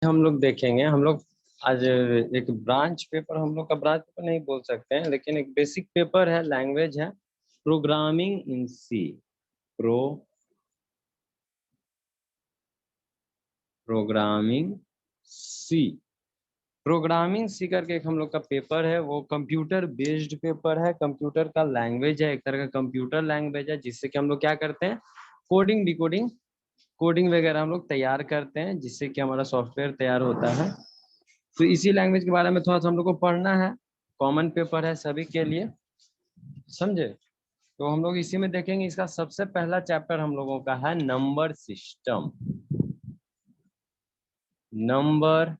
हम लोग देखेंगे, हम लोग आज एक ब्रांच पेपर, हम लोग का ब्रांच पेपर नहीं बोल सकते हैं, लेकिन एक बेसिक पेपर है, लैंग्वेज है programming in C. Programming C programming C करके एक हम लोग का पेपर है। वो कंप्यूटर बेस्ड पेपर है, कंप्यूटर का लैंग्वेज है, एक तरह का कंप्यूटर लैंग्वेज है, जिससे कि हम लोग क्या करते हैं, कोडिंग डिकोडिंग कोडिंग वगैरह हम लोग तैयार करते हैं, जिससे कि हमारा सॉफ्टवेयर तैयार होता है। तो इसी लैंग्वेज के बारे में थोड़ा सा हम लोग को पढ़ना है। कॉमन पेपर है सभी के लिए, समझे। तो हम लोग इसी में देखेंगे। इसका सबसे पहला चैप्टर हम लोगों का है नंबर सिस्टम। नंबर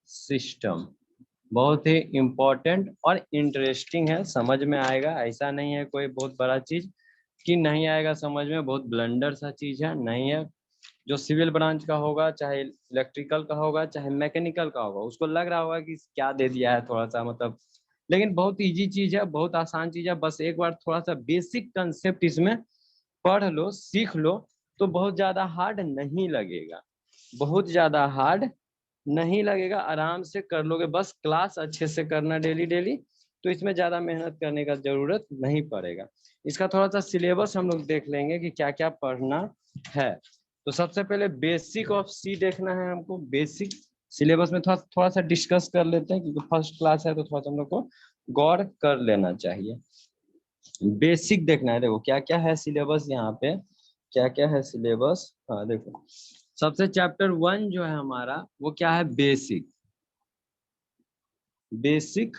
सिस्टम बहुत ही इम्पोर्टेंट और इंटरेस्टिंग है, समझ में आएगा। ऐसा नहीं है कोई बहुत बड़ा चीज कि नहीं आएगा समझ में, बहुत ब्लंडर सा चीज है, नहीं है। जो सिविल ब्रांच का होगा, चाहे इलेक्ट्रिकल का होगा, चाहे मैकेनिकल का होगा, उसको लग रहा होगा कि क्या दे दिया है थोड़ा सा, मतलब, लेकिन बहुत इजी चीज है, बहुत आसान चीज है। बस एक बार थोड़ा सा बेसिक कंसेप्ट इसमें पढ़ लो, सीख लो, तो बहुत ज्यादा हार्ड नहीं लगेगा, बहुत ज्यादा हार्ड नहीं लगेगा, आराम से कर लोगे। बस क्लास अच्छे से करना डेली डेली, तो इसमें ज्यादा मेहनत करने का जरूरत नहीं पड़ेगा। इसका थोड़ा सा सिलेबस हम लोग देख लेंगे कि क्या क्या पढ़ना है। तो सबसे पहले बेसिक ऑफ सी देखना है हमको। बेसिक सिलेबस में थोड़ा थोड़ा सा डिस्कस कर लेते हैं, क्योंकि फर्स्ट क्लास है तो थोड़ा सा हम लोग को गौर कर लेना चाहिए। बेसिक देखना है। देखो क्या क्या है सिलेबस यहाँ पे, क्या क्या है सिलेबस। हाँ देखो, सबसे चैप्टर 1 जो है हमारा, वो क्या है, बेसिक। बेसिक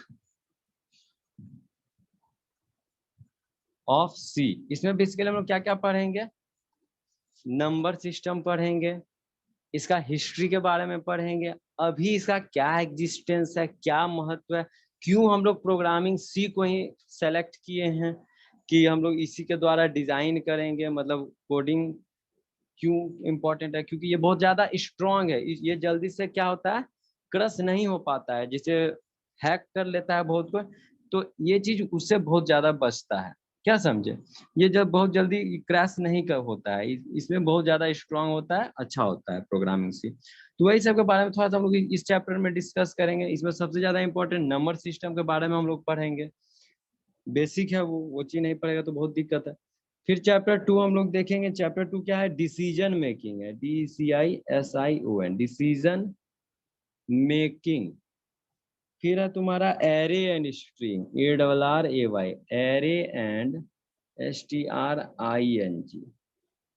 ऑफ सी। इसमें बेसिकली हम लोग क्या क्या पढ़ेंगे, नंबर सिस्टम पढ़ेंगे, इसका हिस्ट्री के बारे में पढ़ेंगे, अभी इसका क्या एग्जिस्टेंस है, क्या महत्व है, क्यों हम लोग प्रोग्रामिंग सी को ही सेलेक्ट किए हैं कि हम लोग इसी के द्वारा डिजाइन करेंगे, मतलब कोडिंग क्यों इम्पोर्टेंट है, क्योंकि ये बहुत ज्यादा स्ट्रांग है। ये जल्दी से क्या होता है, क्रश नहीं हो पाता है, जिसे हैक कर लेता है बहुत कोई, तो ये चीज उससे बहुत ज्यादा बचता है। क्या समझे, ये जब बहुत जल्दी क्रैश नहीं कर होता है, इसमें बहुत ज्यादा स्ट्रांग होता है, अच्छा होता है प्रोग्रामिंग सी। तो वही सब के बारे में थोड़ा सा हम लोग इस चैप्टर में डिस्कस करेंगे। इसमें सबसे ज्यादा इंपॉर्टेंट नंबर सिस्टम के बारे में हम लोग पढ़ेंगे। बेसिक है वो चीज नहीं पड़ेगा तो बहुत दिक्कत है। फिर चैप्टर 2 हम लोग देखेंगे। चैप्टर 2 क्या है, डिसीजन मेकिंग है, DCISION, डिसीजन मेकिंग। फिर है तुम्हारा array and string, ARRAY, array and STRING।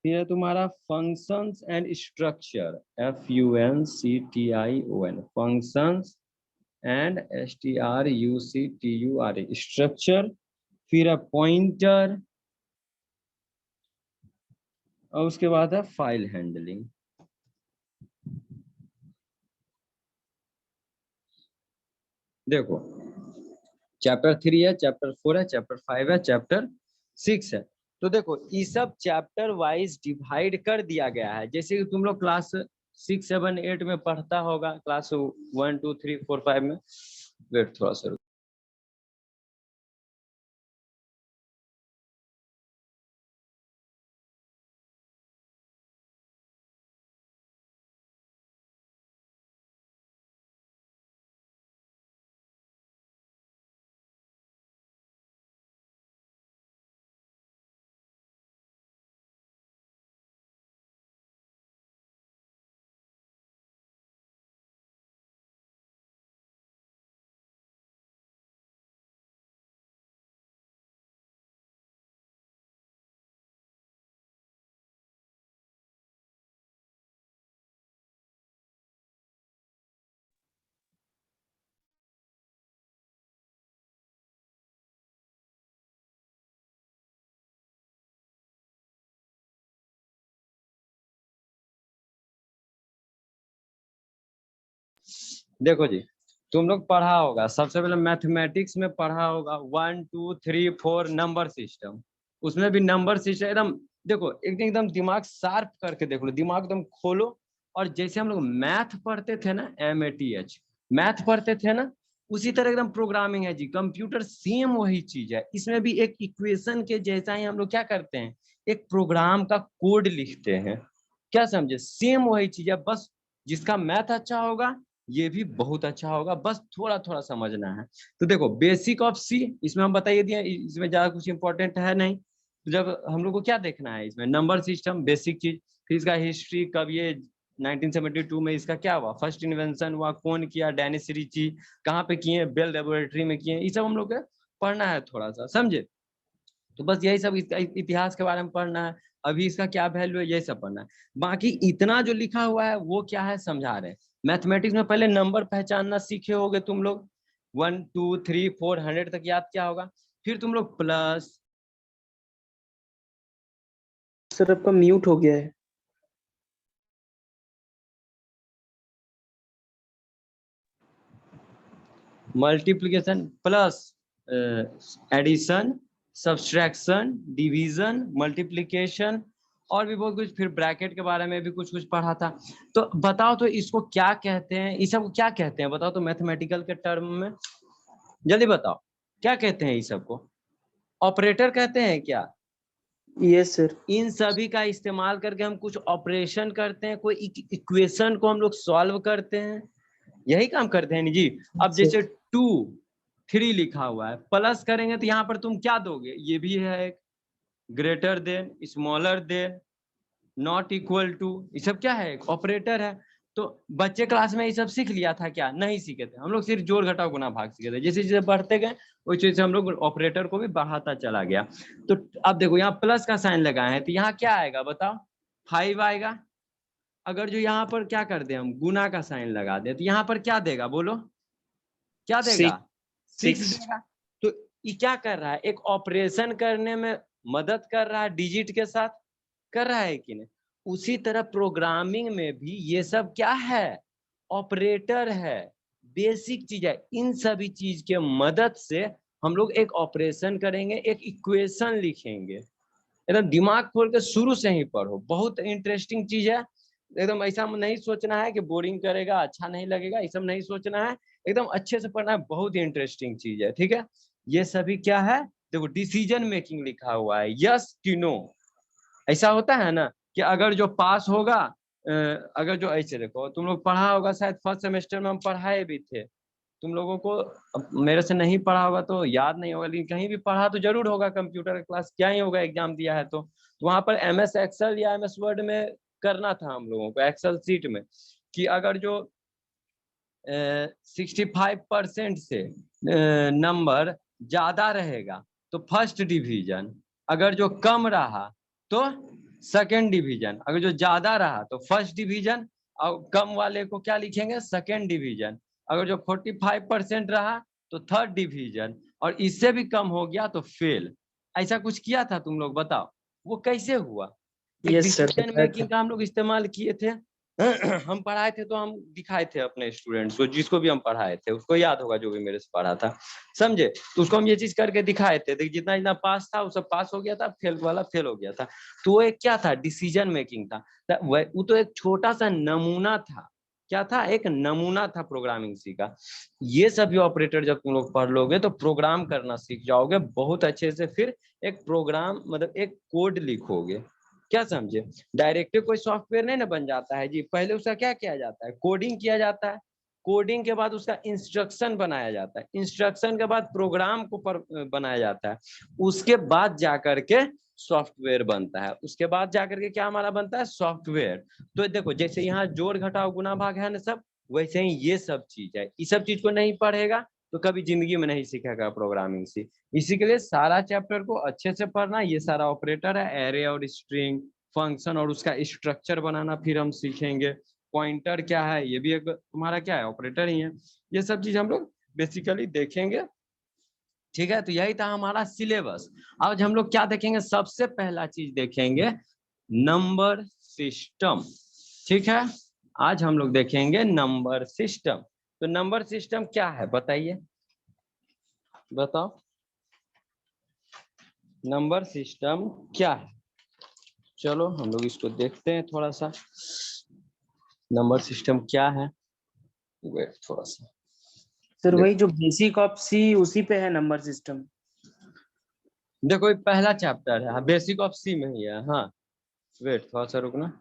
फिर है तुम्हारा functions and structure, FUNCTION, functions and STRUCTURE, structure. फिर है पॉइंटर, और उसके बाद है फाइल हैंडलिंग। देखो, चैप्टर 3 है, चैप्टर 4 है, चैप्टर 5 है, चैप्टर 6 है। तो देखो, ये सब चैप्टर वाइज डिवाइड कर दिया गया है, जैसे कि तुम लोग क्लास 6, 7, 8 में पढ़ता होगा, क्लास 1, 2, 3, 4, 5 में। वेट थोड़ा सा। देखो जी, तुम लोग पढ़ा होगा, सबसे पहले मैथमेटिक्स में पढ़ा होगा 1, 2, 3, 4 नंबर सिस्टम। उसमें भी नंबर सिस्टम एकदम, देखो एकदम एकदम दिमाग शार्प करके देख लो, दिमाग एकदम खोलो। और जैसे हम लोग मैथ पढ़ते थे ना, MATH मैथ पढ़ते थे ना, उसी तरह एकदम प्रोग्रामिंग है जी, कंप्यूटर सेम वही चीज है। इसमें भी एक इक्वेशन के जैसा ही हम लोग क्या करते हैं, एक प्रोग्राम का कोड लिखते हैं। क्या समझे, सेम वही चीज है, बस जिसका मैथ अच्छा होगा ये भी बहुत अच्छा होगा, बस थोड़ा थोड़ा समझना है। तो देखो बेसिक ऑफ सी इसमें हम बताइए दिए, इसमें ज्यादा कुछ इंपॉर्टेंट है नहीं। तो जब हम लोग को क्या देखना है इसमें, नंबर सिस्टम बेसिक चीज, फिर इसका हिस्ट्री, कब ये 1972 में इसका क्या हुआ, फर्स्ट इन्वेंशन हुआ, कौन किया, डेनिस रिची, कहाँ पे किए, बेल लेबोरेटरी में किए, ये सब हम लोग को पढ़ना है थोड़ा सा, समझे। तो बस यही सब इसका इतिहास के बारे में पढ़ना है, अभी इसका क्या वैल्यू है यही सब पढ़ना है। बाकी इतना जो लिखा हुआ है वो क्या है समझा रहे हैं। मैथमेटिक्स में पहले नंबर पहचानना सीखे होगे तुम लोग, 1 2 3 4 100 तक याद क्या होगा, फिर तुम लोग प्लस। सर आपका म्यूट हो गया है। Multiplication plus addition, subtraction, division, multiplication और भी बहुत कुछ, फिर ब्रैकेट के बारे में भी कुछ कुछ पढ़ा था। तो बताओ तो इसको क्या कहते हैं, इस सब को क्या कहते हैं बताओ तो, मैथमेटिकल के टर्म में जल्दी बताओ क्या कहते हैं इस सब को, ऑपरेटर कहते हैं क्या। Yes sir. इन सभी का इस्तेमाल करके हम कुछ ऑपरेशन करते हैं, कोई इक्वेशन को हम लोग सॉल्व करते हैं, यही काम करते हैं जी। अब जैसे 2 3 लिखा हुआ है, प्लस करेंगे तो यहाँ पर तुम क्या दोगे, ये भी है एक, greater than, smaller than, not equal to, ये सब क्या है, एक ऑपरेटर है। तो बच्चे क्लास में ये सब सीख लिया था क्या, नहीं सीखे थे, हम लोग सिर्फ जोड़ घटाव गुना भाग सीखे थे। जैसे जैसे बढ़ते गए उस चीज से हम लोग ऑपरेटर को भी बढ़ाता चला गया। तो अब देखो यहाँ प्लस का साइन लगाए हैं तो यहाँ क्या आएगा बताओ, 5 आएगा। अगर जो यहाँ पर क्या कर दे हम गुना का साइन लगा दे तो यहाँ पर क्या देगा बोलो, क्या देगा, 6 6। देगा। तो ये क्या कर रहा है, एक ऑपरेशन करने में मदद कर रहा है, डिजिट के साथ कर रहा है कि नहीं। उसी तरह प्रोग्रामिंग में भी ये सब क्या है, ऑपरेटर है, बेसिक चीज है। इन सभी चीज के मदद से हम लोग एक ऑपरेशन करेंगे, एक इक्वेशन लिखेंगे। एकदम दिमाग खोल के शुरू से ही पढ़ो, बहुत इंटरेस्टिंग चीज है। एकदम ऐसा नहीं सोचना है कि बोरिंग करेगा, अच्छा नहीं लगेगा, ये सब नहीं सोचना है, एकदम अच्छे से पढ़ना है, बहुत इंटरेस्टिंग चीज है, ठीक है। ये सभी क्या है, देखो डिसीजन मेकिंग लिखा हुआ है, यस कि नो। ऐसा होता है ना कि अगर जो पास होगा, अगर जो ऐसे देखो तुम लोग पढ़ा होगा, शायद फर्स्ट सेमेस्टर में हम पढ़ाए भी थे तुम लोगों को, मेरे से नहीं पढ़ा होगा तो याद नहीं होगा, लेकिन कहीं भी पढ़ा तो जरूर होगा, कंप्यूटर क्लास क्या ही होगा, एग्जाम दिया है तो वहां पर MS एक्सेल या MS वर्ड में करना था हम लोगों को, एक्सेल सीट में, कि अगर जो 65% से नंबर ज्यादा रहेगा तो फर्स्ट डिवीजन, अगर जो कम रहा तो सेकेंड डिवीजन, अगर जो ज्यादा रहा तो फर्स्ट डिवीजन, और कम वाले को क्या लिखेंगे, सेकेंड डिवीजन, अगर जो 45% रहा तो थर्ड डिवीजन, और इससे भी कम हो गया तो फेल। ऐसा कुछ किया था तुम लोग बताओ, वो कैसे हुआ, एक यस सर डिसीजन बताया मेकिंग था। का हम लोग इस्तेमाल किए थे। हम पढ़ाए थे तो हम दिखाए थे अपने स्टूडेंट्स को, जिसको भी हम पढ़ाए थे उसको याद होगा, जो भी मेरे से पढ़ा था, समझे। तो उसको हम ये चीज करके दिखाए थे, देखिए जितना जितना पास था वो सब पास हो गया था, फेल वाला फेल हो गया था। तो वो एक क्या था, डिसीजन मेकिंग था। वो तो एक छोटा सा नमूना था, क्या था, एक नमूना था प्रोग्रामिंग सी का। ये सभी ऑपरेटर जब तुम लोग पढ़ लोगे तो प्रोग्राम करना सीख जाओगे बहुत अच्छे से, फिर एक प्रोग्राम मतलब एक कोड लिखोगे, क्या समझे। डायरेक्ट कोई सॉफ्टवेयर नहीं ना बन जाता है जी, पहले उसका क्या किया जाता है, कोडिंग किया जाता है, कोडिंग के बाद उसका इंस्ट्रक्शन बनाया जाता है, इंस्ट्रक्शन के बाद प्रोग्राम को बनाया जाता है, उसके बाद जाकर के सॉफ्टवेयर बनता है, उसके बाद जाकर के क्या हमारा बनता है, सॉफ्टवेयर। तो देखो जैसे यहाँ जोड़ घटाव गुना भाग है ना सब, वैसे ही ये सब चीज है, इस सब चीज को नहीं पढ़ेगा तो कभी जिंदगी में नहीं सीखेगा प्रोग्रामिंग से। इसी के लिए सारा चैप्टर को अच्छे से पढ़ना, ये सारा ऑपरेटर है, एरे और स्ट्रिंग, फंक्शन और उसका स्ट्रक्चर बनाना फिर हम सीखेंगे, पॉइंटर क्या है ये भी एक तुम्हारा क्या है, ऑपरेटर ही है। ये सब चीज हम लोग बेसिकली देखेंगे, ठीक है। तो यही था हमारा सिलेबस। आज हम लोग क्या देखेंगे, सबसे पहला चीज देखेंगे नंबर सिस्टम, ठीक है। आज हम लोग देखेंगे नंबर सिस्टम। तो नंबर सिस्टम क्या है बताइए, बताओ नंबर सिस्टम क्या है। चलो हम लोग इसको देखते हैं थोड़ा सा, नंबर सिस्टम क्या है, वेट थोड़ा सा सर वही देखो। जो बेसिक ऑफ सी उसी पे है नंबर सिस्टम। देखो ये पहला चैप्टर है, बेसिक ऑफ सी में ही है, हाँ। वेट थोड़ा सा रुकना।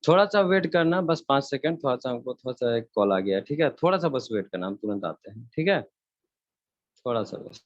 थोड़ा सा वेट करना, बस 5 सेकंड, थोड़ा सा हमको थोड़ा सा एक कॉल आ गया है, ठीक है, थोड़ा सा बस वेट करना, हम तुरंत आते हैं, ठीक है, थोड़ा सा बस।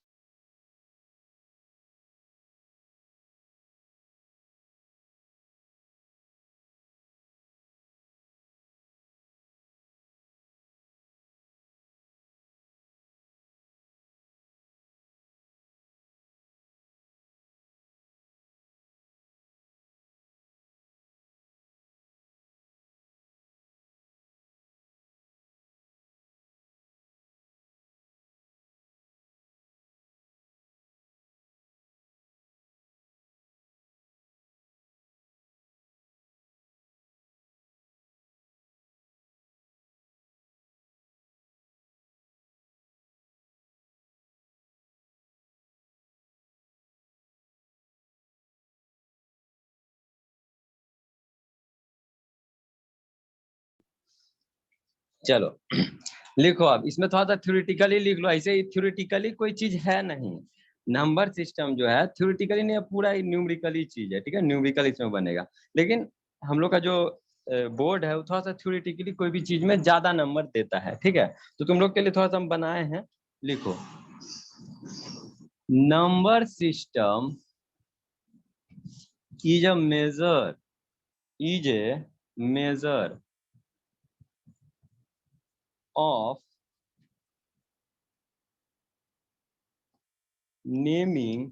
चलो लिखो, अब इसमें थोड़ा सा थ्योरेटिकली लिख लो, ऐसे ही थ्योरेटिकली कोई चीज है नहीं, नंबर सिस्टम जो है थ्योरेटिकली नहीं है, पूरा न्यूमेरिकली चीज है, ठीक है, न्यूमेरिकल इसमें बनेगा, लेकिन हम लोग का जो बोर्ड है वो थोड़ा सा थ्योरेटिकली कोई भी चीज में ज्यादा नंबर देता है, ठीक है, तो तुम लोग के लिए थोड़ा सा हम बनाए हैं, लिखो, number system is a measure is a measure of naming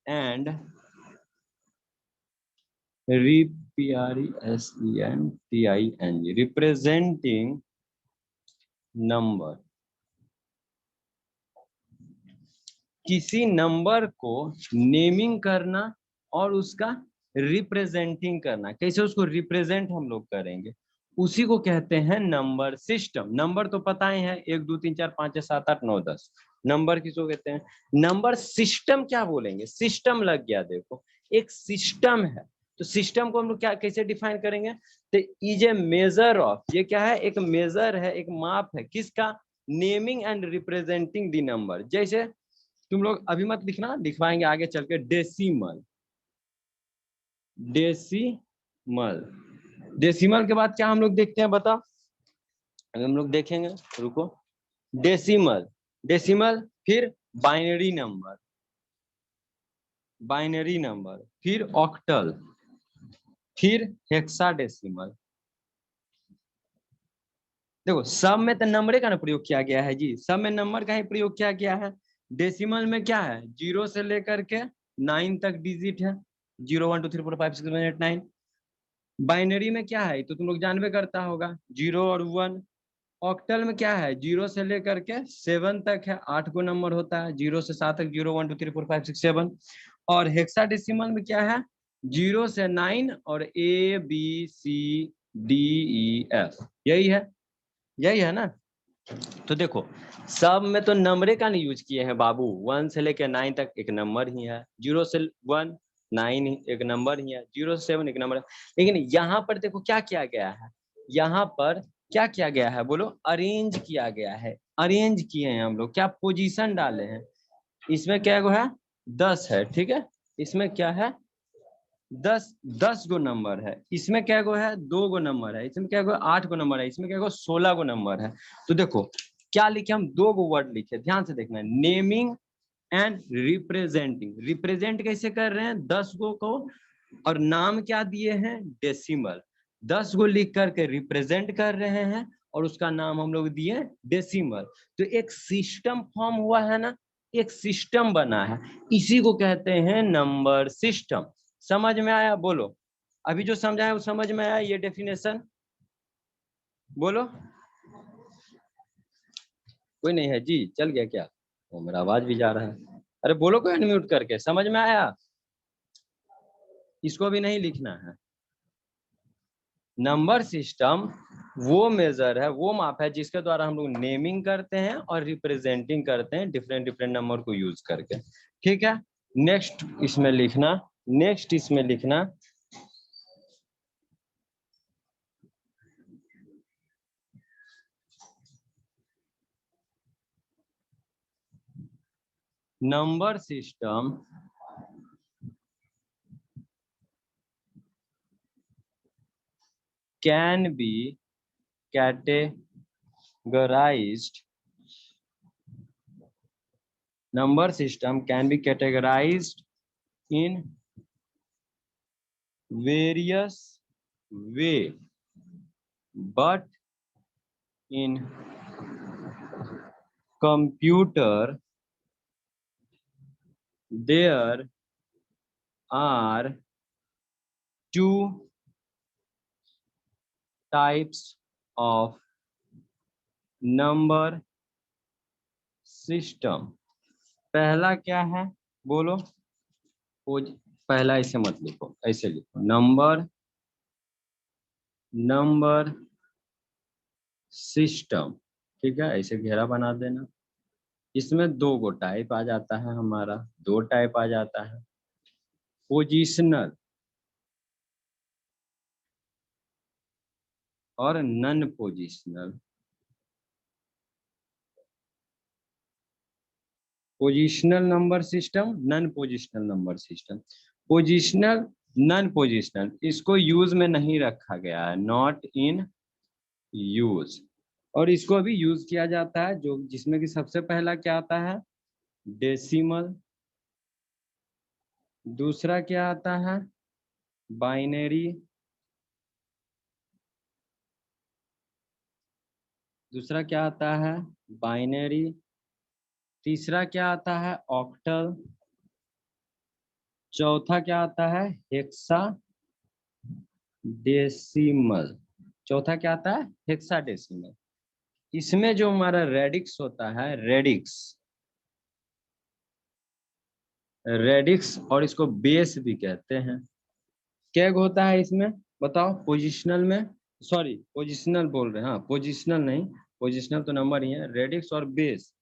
and representing number। किसी नंबर को नेमिंग करना और उसका रिप्रेजेंटिंग करना, कैसे उसको रिप्रेजेंट हम लोग करेंगे, उसी को कहते हैं नंबर सिस्टम। नंबर तो पता ही है, 1 2 3 4 5 6 7 8 9 10 नंबर किसको कहते हैं। नंबर सिस्टम क्या बोलेंगे, सिस्टम लग गया, देखो एक सिस्टम है, तो सिस्टम को हम लोग क्या कैसे डिफाइन करेंगे, तो इज ए मेजर ऑफ, ये क्या है, एक मेजर है, एक माप है, किसका, naming and representing the number. जैसे तुम लोग अभी मत लिखना, लिखवाएंगे आगे चल के, डेसिमल, डेसिमल, डेसिमल के बाद क्या हम लोग देखते हैं बता, हम लोग देखेंगे, रुको, डेसिमल, डेसिमल, फिर बाइनरी नंबर, बाइनरी नंबर, फिर ऑक्टल, फिर हेक्साडेसिमल। देखो सब में तो नंबर का ना प्रयोग किया गया है जी, सब में नंबर का ही प्रयोग किया गया है। डेसिमल में क्या है, 0 से लेकर के 9 तक डिजिट है, 0 1 2 3 4 5 6 7 8 9। बाइनरी में क्या है, तो तुम लोग जानबे करता होगा, 0 और 1। ऑक्टल में क्या है, 0 से लेकर के 7 तक है, 8 को नंबर होता है, 0 से 7 तक, 0 1 2 3 4 5 6 7। और हेक्साडेसिमल में क्या है, 0 से 9 और ABCDEF, यही है ना। तो देखो सब में तो नंबरे का नहीं यूज किए हैं बाबू, 1 से लेकर 9 तक एक नंबर ही है, 0 से 1 9 एक नंबर ही है, 0 से 7 एक नंबर है। लेकिन यहाँ पर देखो क्या किया गया है, यहाँ पर क्या किया गया है बोलो, अरेंज किया गया है, अरेंज किए हैं हम लोग, क्या पोजीशन डाले हैं। इसमें क्या है, 10 है, ठीक है, इसमें क्या है, 10 गो नंबर है, इसमें क्या गो है, 2 गो नंबर है, इसमें क्या गो 8 गो नंबर है, इसमें क्या गो 16 गो नंबर है। तो देखो क्या लिखे, हम 2 गो वर्ड लिखे, ध्यान से देखना, नेमिंग एंड रिप्रेजेंटिंग। रिप्रेजेंट कैसे कर रहे हैं, 10 गो को, और नाम क्या दिए हैं, डेसिमल, 10 गो लिख करके रिप्रेजेंट कर रहे हैं, और उसका नाम हम लोग दिए डेसिमल। तो एक सिस्टम फॉर्म हुआ है ना, एक सिस्टम बना है, इसी को कहते हैं नंबर सिस्टम। समझ में आया, बोलो, अभी जो समझाया वो समझ में आया, ये डेफिनेशन बोलो। कोई नहीं है जी, चल गया क्या, वो मेरा आवाज भी जा रहा है, अरे बोलो कोई अनम्यूट करके, समझ में आया, इसको भी नहीं लिखना है। नंबर सिस्टम वो मेजर है, वो माप है जिसके द्वारा हम लोग नेमिंग करते हैं और रिप्रेजेंटिंग करते हैं डिफरेंट डिफरेंट नंबर को यूज करके, ठीक है। नेक्स्ट इसमें लिखना, नेक्स्ट इसमें लिखना, number system can be categorized, number system can be categorized in various way, but in computer there are two types of number system. पहला क्या है बोलो? पहला ऐसे मत लिखो, ऐसे लिखो, नंबर सिस्टम, ठीक है, ऐसे घेरा बना देना। इसमें दो गो टाइप आ जाता है, हमारा दो टाइप आ जाता है, पोजिशनल और non positional. Positional number system, non positional number system. Positional, non positional, इसको यूज में नहीं रखा गया है, नॉट इन यूज, और इसको अभी यूज किया जाता है, जो जिसमें कि सबसे पहला क्या आता है? डेसिमल। दूसरा क्या आता है? बाइनरी। दूसरा क्या आता है? बाइनरी। तीसरा क्या आता है? ऑक्टल। चौथा क्या आता है? Hexa decimal. चौथा क्या आता है? Hexa decimal. इसमें जो हमारा रेडिक्स होता है, रेडिक्स और इसको बेस भी कहते हैं। क्या होता है इसमें बताओ? पोजिशनल में, सॉरी पोजिशनल बोल रहे हैं, हाँ पोजिशनल नहीं, पोजिशनल तो नंबर ही है। रेडिक्स और बेस,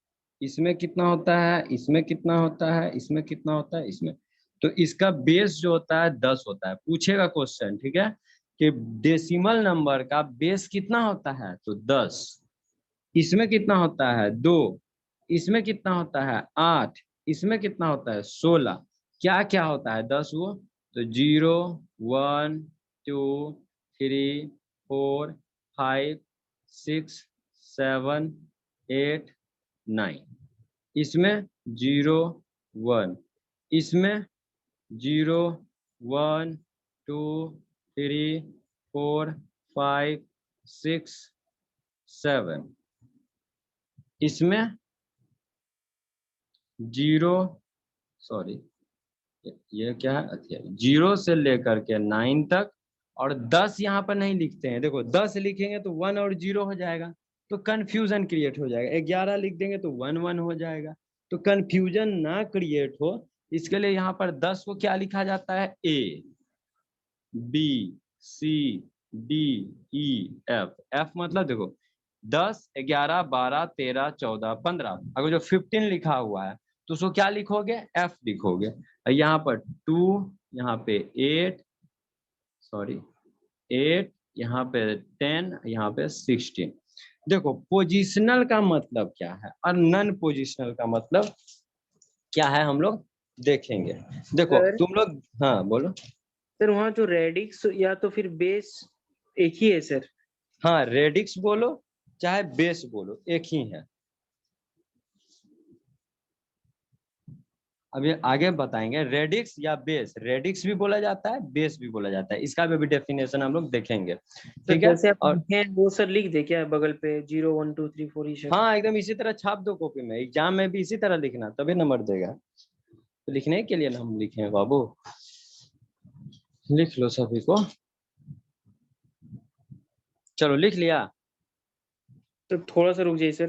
इसमें कितना होता है, इसमें कितना होता है, इसमें कितना होता है, इसमें। तो इसका बेस जो होता है 10 होता है। पूछेगा क्वेश्चन, ठीक है, कि डेसिमल नंबर का बेस कितना होता है, तो 10। इसमें कितना होता है? 2। इसमें कितना होता है? 8। इसमें कितना होता है? 16। क्या क्या होता है 10 वो? तो 0 1 2 3 4 5 6 7 8 9। इसमें 0 1, इसमें 0 1 2 3 4 5 6 7। इसमें 0, सॉरी ये क्या है, अच्छा 0 से लेकर के 9 तक, और 10 यहाँ पर नहीं लिखते हैं। देखो 10 लिखेंगे तो 1 और 0 हो जाएगा, तो कंफ्यूजन क्रिएट हो जाएगा। 11 लिख देंगे तो 1 1 हो जाएगा, तो कंफ्यूजन ना क्रिएट हो इसके लिए यहाँ पर 10 को क्या लिखा जाता है? A B C D E F। F मतलब देखो 10 11 12 13 14 15, अगर जो 15 लिखा हुआ है तो उसको क्या लिखोगे? F लिखोगे। यहाँ पर 2, यहाँ पे 8, सॉरी 8, यहाँ पे 10, यहाँ पे 16। देखो पोजिशनल का मतलब क्या है और नॉन पोजिशनल का मतलब क्या है, हम लोग देखेंगे। देखो सर तुम लोग, हाँ बोलो। सर वहाँ जो रेडिक्स या तो फिर बेस एक ही है सर? हाँ रेडिक्स बोलो चाहे बेस बोलो, एक ही है। अभी आगे बताएंगे रेडिक्स या बेस। रेडिक्स भी बोला जाता है, बेस भी बोला जाता है, इसका भी डेफिनेशन हम लोग देखेंगे, सर ठीक है। जैसे आप और लिखे हैं वो सर लिख दे क्या बगल पे 0 1 2 3 4 ही? हाँ एकदम इसी तरह छाप दो कॉपी में, एग्जाम में भी इसी तरह लिखना तभी नंबर देगा। तो लिखने के लिए हम लिखे हैं बाबू, लिख लो सभी को। चलो लिख लिया? तो थोड़ा सा रुक जाइए सर।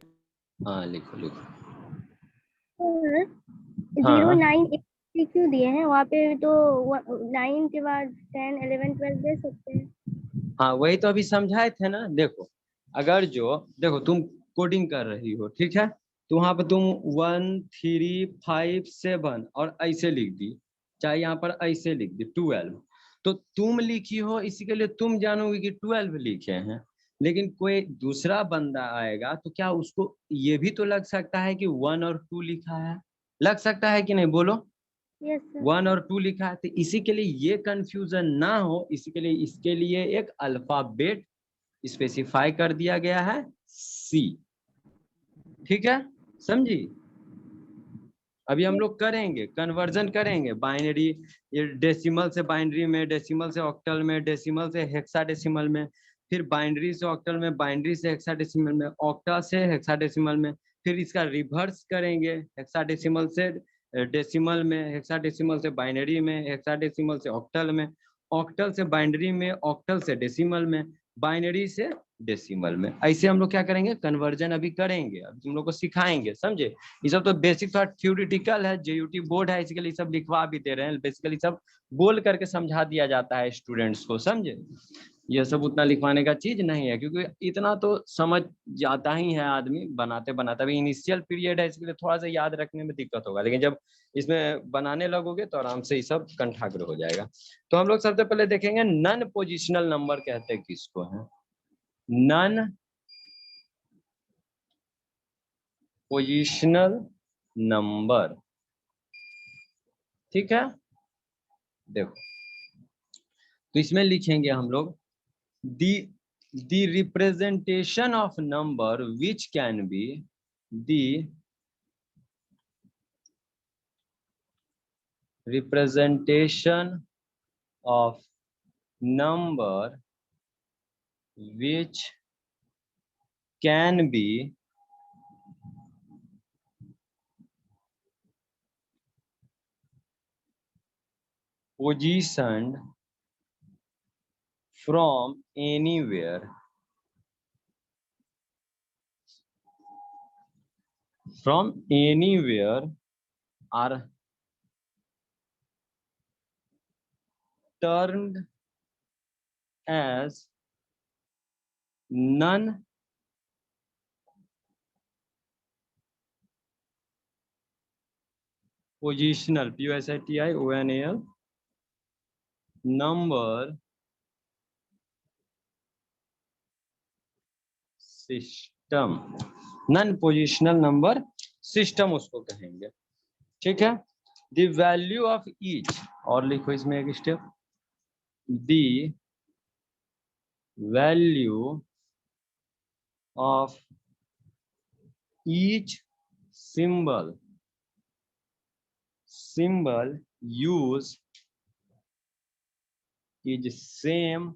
हाँ लिखो लिखो। जीरो हाँ 9 8 क्यों दिए हैं वहाँ पे? तो 9 के बाद 10 11 12 दे सकते हैं। हाँ वही तो अभी समझाए थे ना। देखो अगर जो देखो तुम कोडिंग कर रही हो, ठीक है, तो वहां पर तुम 1 3 5 7 और ऐसे लिख दी, चाहे यहाँ पर ऐसे लिख दी 12, तो तुम लिखी हो इसी के लिए तुम जानोगे कि 12 लिखे हैं। लेकिन कोई दूसरा बंदा आएगा तो क्या उसको ये भी तो लग सकता है कि 1 और 2 लिखा है? लग सकता है कि नहीं बोलो? Yes sir. 1 और 2 लिखा है, तो इसी के लिए ये कंफ्यूजन ना हो, इसी के लिए इसके लिए एक अल्फाबेट स्पेसिफाई कर दिया गया है, सी। ठीक है, समझी? अभी हम लोग करेंगे कन्वर्जन, करेंगे बाइनरी, ये डेसिमल से बाइनरी में, डेसिमल से ऑक्टल में, डेसिमल से हेक्साडेसिमल में, फिर बाइनरी से ऑक्टल में, बाइनरी से हेक्साडेसिमल में, ऑक्टा से हेक्साडेसिमल में, फिर इसका रिवर्स करेंगे, हेक्साडेसिमल से डेसिमल में, हेक्साडेसिमल से बाइनरी में, हेक्साडेसिमल से ऑक्टल में, ऑक्टल से बाइनरी में, ऑक्टल से डेसिमल में, बाइनरी से डेसिमल में। ऐसे हम लोग क्या करेंगे, कन्वर्जन अभी करेंगे, अभी तुम लोग को सिखाएंगे, समझे? ये सब तो बेसिक थोड़ा थ्योरेटिकल है, जेयूटी बोर्ड है, इसके लिए सब लिखवा भी दे रहे हैं, बेसिकली सब बोल करके समझा दिया जाता है स्टूडेंट्स को, समझे? ये सब उतना लिखवाने का चीज नहीं है, क्योंकि इतना तो समझ जाता ही है आदमी बनाते बनाते। अभी इनिशियल पीरियड है, इसके लिए थोड़ा सा याद रखने में दिक्कत होगा, लेकिन जब इसमें बनाने लगोगे तो आराम से ये सब कंठाग्र हो जाएगा। तो हम लोग सबसे पहले देखेंगे नन पोजिशनल नंबर कहते हैं किसको है, नन पोजिशनल नंबर। ठीक है, देखो तो इसमें लिखेंगे हम लोग the representation of number which can be the representation of number which can be positioned from anywhere are termed as non positional positional number system, non positional number system उसको कहेंगे। ठीक है, द वैल्यू ऑफ ईच, और लिखो इसमें एक step, the value of each symbol use is same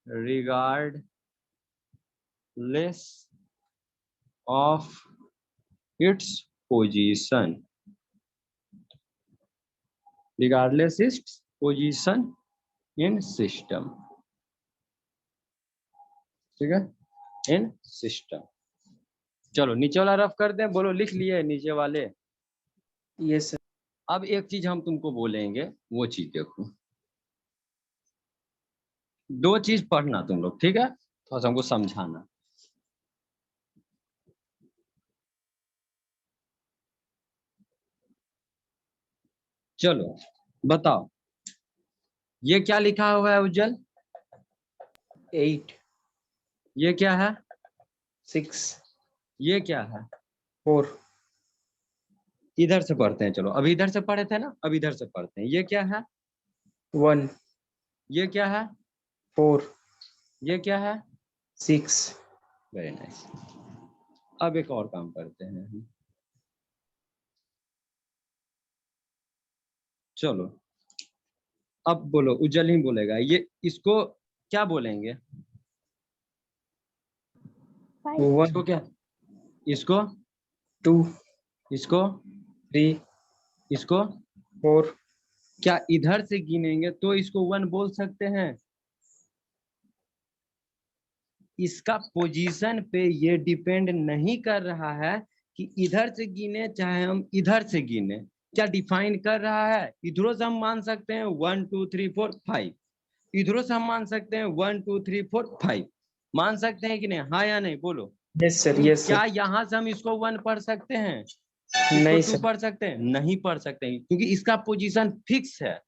regardless of its position, regardless its position in system। ठीक है, इन सिस्टम। चलो नीचे वाला रफ कर दें, बोलो लिख लिए नीचे वाले? Yes sir. अब एक चीज हम तुमको बोलेंगे, वो चीज देखो, दो चीज पढ़ना तुम लोग, ठीक है? थोड़ा सा हमको समझाना। चलो बताओ, ये क्या लिखा हुआ है उज्जवल? 8, ये क्या है? 6, ये क्या है? 4, इधर से पढ़ते हैं, चलो अभी इधर से पढ़े थे ना, अब इधर से पढ़ते हैं। ये क्या है? 1, ये क्या है? 4, ये क्या है? 6। Very nice. अब एक और काम करते हैं, चलो अब बोलो, उज्जवल ही बोलेगा, ये इसको क्या बोलेंगे? 5, इसको क्या? इसको 2, इसको 3, इसको 4। क्या इधर से गिनेंगे तो इसको 1 बोल सकते हैं? इसका पोजीशन पे ये डिपेंड नहीं कर रहा है कि इधर से गिने चाहे हम इधर से गिने, क्या डिफाइन कर रहा है? इधरों से हम मान सकते हैं 1 2 3 4 5, इधरों से हम मान सकते हैं 1 2 3 4 5, मान सकते हैं कि नहीं? हाँ या नहीं बोलो? यस सर, यस क्या सर। यहाँ से हम इसको 1 पढ़ सकते हैं? नहीं इसको 2 सर। पढ़ सकते हैं? नहीं पढ़ सकते हैं, क्योंकि इसका पोजीशन फिक्स है,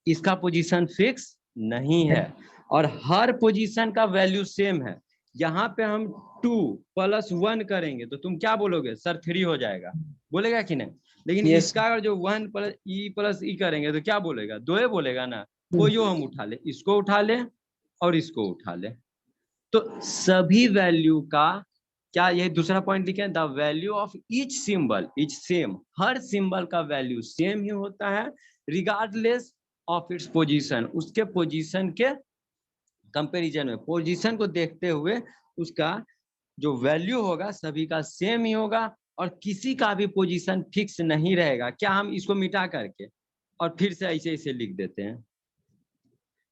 इसका पोजीशन फिक्स नहीं है, और हर पोजीशन का वैल्यू सेम है। यहाँ पे हम 2 + 1 करेंगे तो तुम क्या बोलोगे सर 3 हो जाएगा, बोलेगा कि नहीं? लेकिन Yes. इसका अगर जो 1 + e करेंगे तो क्या बोलेगा, 2 ही बोलेगा ना। कोई जो हम उठा ले, इसको उठा ले और इसको उठा ले, तो सभी वैल्यू का क्या, ये दूसरा पॉइंट लिखे, the value of each symbol is same, her symbol का वैल्यू सेम ही होता है रिगार्डलेस ऑफ इट्स पोजीशन, उसके पोजीशन के कंपैरिजन में, पोजीशन को देखते हुए उसका जो वैल्यू होगा सभी का सेम ही होगा और किसी का भी पोजीशन फिक्स नहीं रहेगा। क्या हम इसको मिटा करके और फिर से ऐसे ऐसे लिख देते हैं?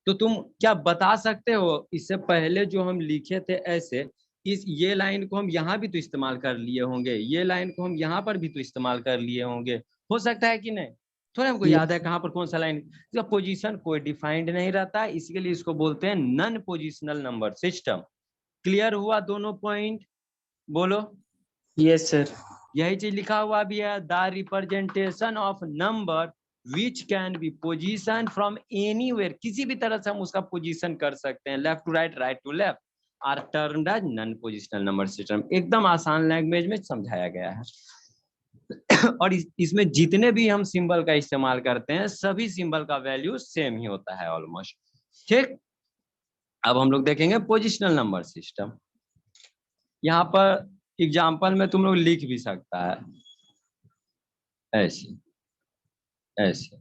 तो तुम क्या बता सकते हो इससे पहले जो हम लिखे थे ऐसे, इस ये लाइन को हम यहाँ भी तो इस्तेमाल कर लिए होंगे, ये लाइन को हम यहाँ पर भी तो इस्तेमाल कर लिए होंगे, हो सकता है कि नहीं? थोड़ा हमको याद है कहाँ पर कौन सा लाइन, इसका पोजीशन कोई डिफाइंड नहीं रहता है, इसके लिए इसको बोलते हैं non positional number system. Clear हुआ दोनों पॉइंट? बोलो। Yes, sir. यही चीज लिखा हुआ भी है, the representation of number which can be position from anywhere, किसी भी तरह से हम उसका पोजीशन कर सकते हैं, left to right, right to left, are termed as non positional number system. एकदम आसान लैंग्वेज में समझाया गया है। और इसमें जितने भी हम सिंबल का इस्तेमाल करते हैं सभी सिंबल का वैल्यू सेम ही होता है ऑलमोस्ट। ठीक, अब हम लोग देखेंगे पोजिशनल नंबर सिस्टम। यहाँ पर एग्जाम्पल में तुम लोग लिख भी सकता है ऐसे ऐसे,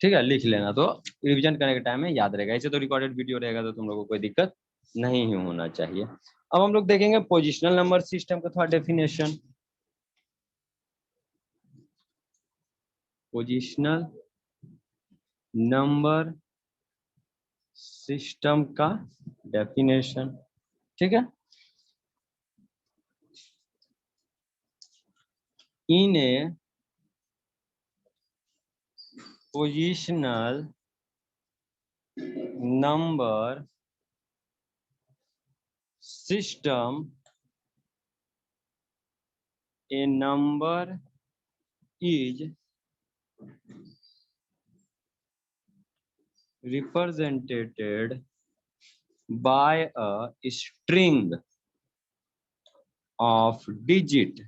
ठीक है, लिख लेना तो रिवीजन करने के टाइम में याद रहेगा। ऐसे तो रिकॉर्डेड वीडियो रहेगा तो तुम लोगों को कोई दिक्कत नहीं ही होना चाहिए। अब हम लोग देखेंगे पोजिशनल नंबर सिस्टम का थोड़ा डेफिनेशन। पोजिशनल नंबर सिस्टम का डेफिनेशन, ठीक है। इन ए positional number system, a number is represented by a string of digit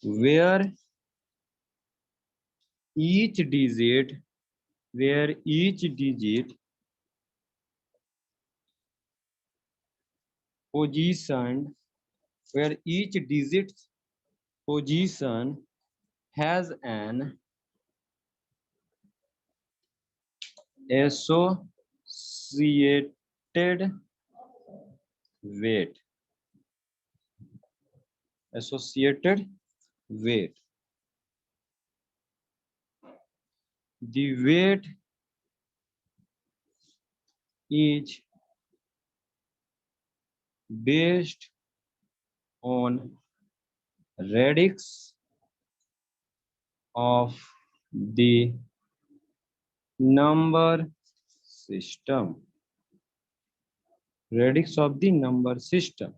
where each digit position has an associated weight. The weight is based on radix of the number system. Radix of the number system.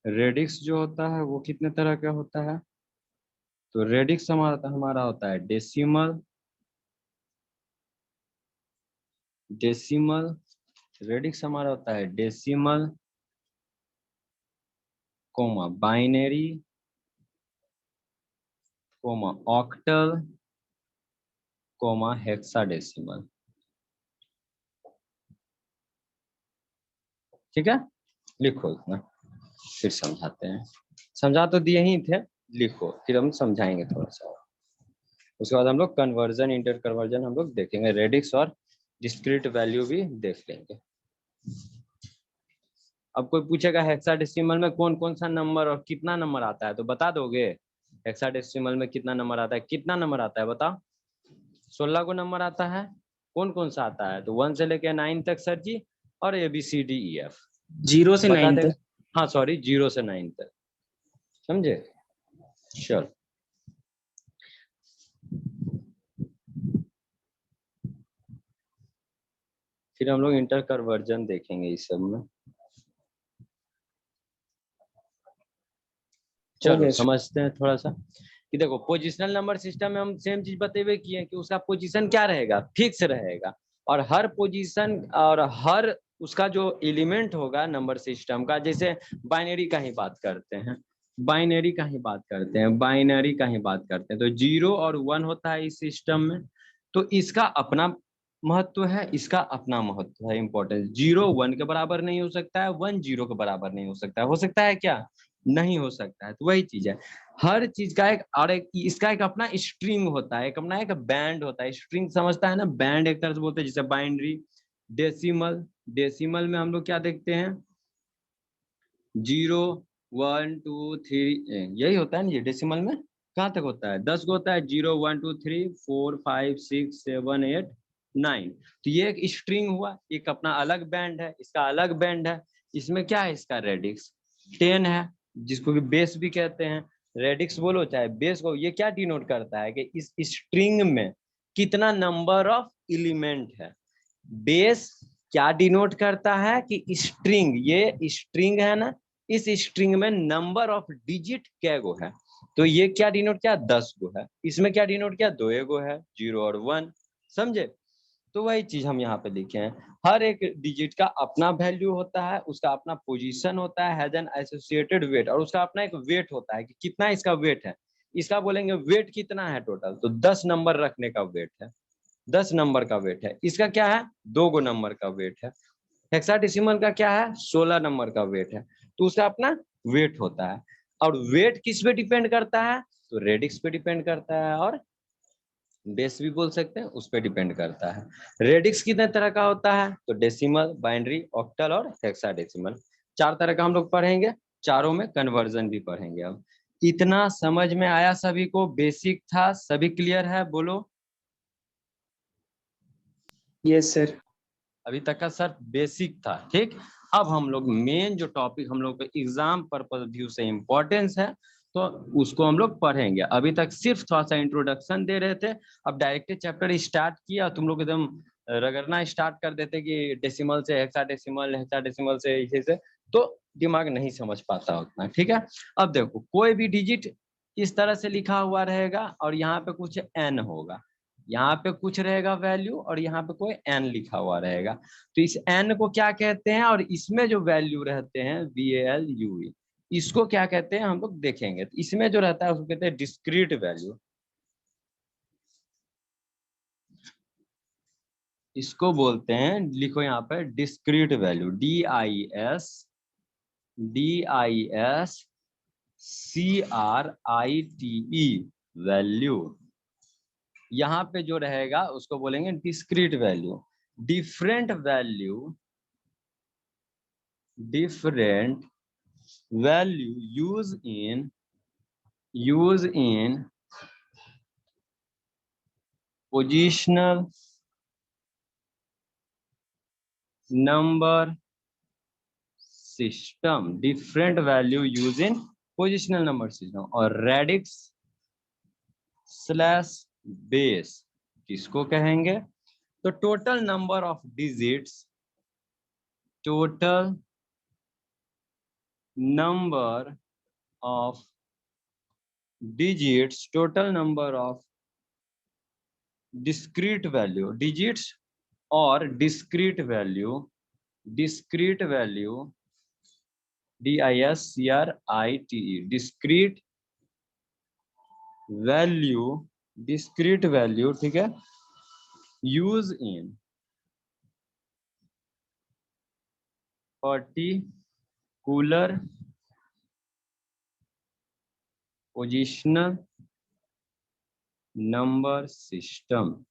Radix जो होता है वो कितने तरह का होता है? तो रेडिक्स हमारा होता है डेसिमल। रेडिक्स हमारा होता है decimal, comma binary, comma octal, comma hexadecimal. ठीक है, लिखो इतना, फिर समझाते हैं। समझा तो दिए ही थे, लिखो फिर हम समझाएंगे थोड़ा सा। उसके बाद हम लोग कन्वर्जन, इंटर कन्वर्जन हम लोग देखेंगे, रेडिक्स और डिस्क्रीट वैल्यू भी देख लेंगे। अब कोई पूछेगा हेक्साडेसिमल में कौन कौन सा नंबर और कितना नंबर आता है, तो बता दोगे? हेक्साडेसिमल में कितना नंबर आता है, कितना नंबर आता है बताओ? 16 को नंबर आता है। कौन कौन सा आता है? तो 1 से लेके 9 तक सर जी, और ABCDEF। 0 से 9 तक। हाँ सॉरी, 0 से 9 तक, समझे? चल, फिर हम लोग इंटर कन्वर्जन देखेंगे इस सब में। चलो समझते हैं थोड़ा सा। कि देखो पोजिशनल नंबर सिस्टम में हम सेम चीज बतेबे किए कि उसका पोजीशन क्या रहेगा, फिक्स रहेगा, और हर पोजीशन और हर उसका जो एलिमेंट होगा नंबर सिस्टम का, जैसे बाइनरी का ही बात करते हैं, बाइनरी का ही बात करते हैं, बाइनरी का ही बात करते हैं, तो 0 और 1 होता है इस सिस्टम में। तो इसका अपना महत्व है, इसका अपना महत्व है, इंपॉर्टेंस। 0 1 के बराबर नहीं हो सकता है, 1 0 के बराबर नहीं हो सकता है क्या? नहीं हो सकता है। तो वही चीज है, हर चीज का एक और एक इसका एक अपना स्ट्रिंग होता है, एक अपना एक बैंड होता है। स्ट्रिंग समझता है ना, बैंड एक तरह से बोलते हैं, जैसे बाइनरी, डेसिमल। डेसिमल में हम लोग क्या देखते हैं, 0 1 2 3, यही होता है ना ये डेसिमल में। कहाँ तक होता है? 10 को होता है, 0 1 2 3 4 5 6 7 8 9। तो ये एक स्ट्रिंग हुआ, एक अपना अलग बैंड है, इसका अलग बैंड है। इसमें क्या है, इसका रेडिक्स 10 है, जिसको कि बेस भी कहते हैं। रेडिक्स बोलो चाहे बेस को, ये क्या डिनोट करता है कि इस स्ट्रिंग में कितना नंबर ऑफ एलिमेंट है। बेस क्या डिनोट करता है कि स्ट्रिंग, ये स्ट्रिंग है ना, इस स्ट्रिंग में नंबर ऑफ डिजिट क्या गो है। तो ये क्या डिनोट किया, 10 गो है। इसमें क्या डिनोट किया, 2 गो है, 0 और 1। समझे? तो वही चीज हम यहाँ पे लिखे हैं, हर एक डिजिट का अपना वैल्यू होता है, उसका अपना पोजीशन होता है, हैज एन एसोसिएटेड वेट, और उसका अपना एक वेट होता है कि कितना इसका वेट है। इसका बोलेंगे वेट कितना है टोटल, तो 10 नंबर रखने का वेट है, 10 नंबर का वेट है। इसका क्या है, 2 गो नंबर का वेट है। हेक्साडेसिमल का क्या है, 16 नंबर का वेट है। तो उसका अपना वेट होता है, और वेट किस पे डिपेंड करता है, तो रेडिक्स पे डिपेंड करता है, और बेस भी बोल सकते हैं, उस पर डिपेंड करता है। रेडिक्स कितने तरह का होता है, तो डेसिमल, बाइनरी, ऑक्टल और हेक्साडेसिमल, 4 तरह का हम लोग पढ़ेंगे। चारों में कन्वर्जन भी पढ़ेंगे। अब इतना समझ में आया सभी को? बेसिक था, सभी क्लियर है? बोलो। Yes sir. अभी तक का सर बेसिक था, ठीक। अब हम लोग मेन जो टॉपिक हम लोग पे एग्जाम पर्पस व्यू से इम्पोर्टेंस है, तो उसको हम लोग पढ़ेंगे। अभी तक सिर्फ थोड़ा सा इंट्रोडक्शन दे रहे थे, अब डायरेक्ट चैप्टर स्टार्ट किया, तुम लोग एकदम रगड़ना स्टार्ट कर देते कि डेसिमल से हेक्साडेसिमल, हेक्साडेसिमल से इसे से, तो दिमाग नहीं समझ पाता उतना, ठीक है। अब देखो, कोई भी डिजिट इस तरह से लिखा हुआ रहेगा, और यहाँ पे कुछ n होगा, यहाँ पे कुछ रहेगा वैल्यू, और यहाँ पे कोई n लिखा हुआ रहेगा। तो इस n को क्या कहते हैं, और इसमें जो वैल्यू रहते हैं VALUE, इसको क्या कहते हैं हम लोग देखेंगे। तो इसमें जो रहता है उसको कहते हैं डिस्क्रीट वैल्यू। इसको बोलते हैं, लिखो यहाँ पे डिस्क्रीट वैल्यू, DISCRITE वैल्यू। यहाँ पे जो रहेगा उसको बोलेंगे discrete value. Different value, different value use in positional number system, different value use in positional number system, और रेडिक्स स्लैश बेस किसको कहेंगे, तो total number of digits, total number of digits, total number of discrete value digits, और discrete value discrete discrete value, ठीक है, use in particular positional number system.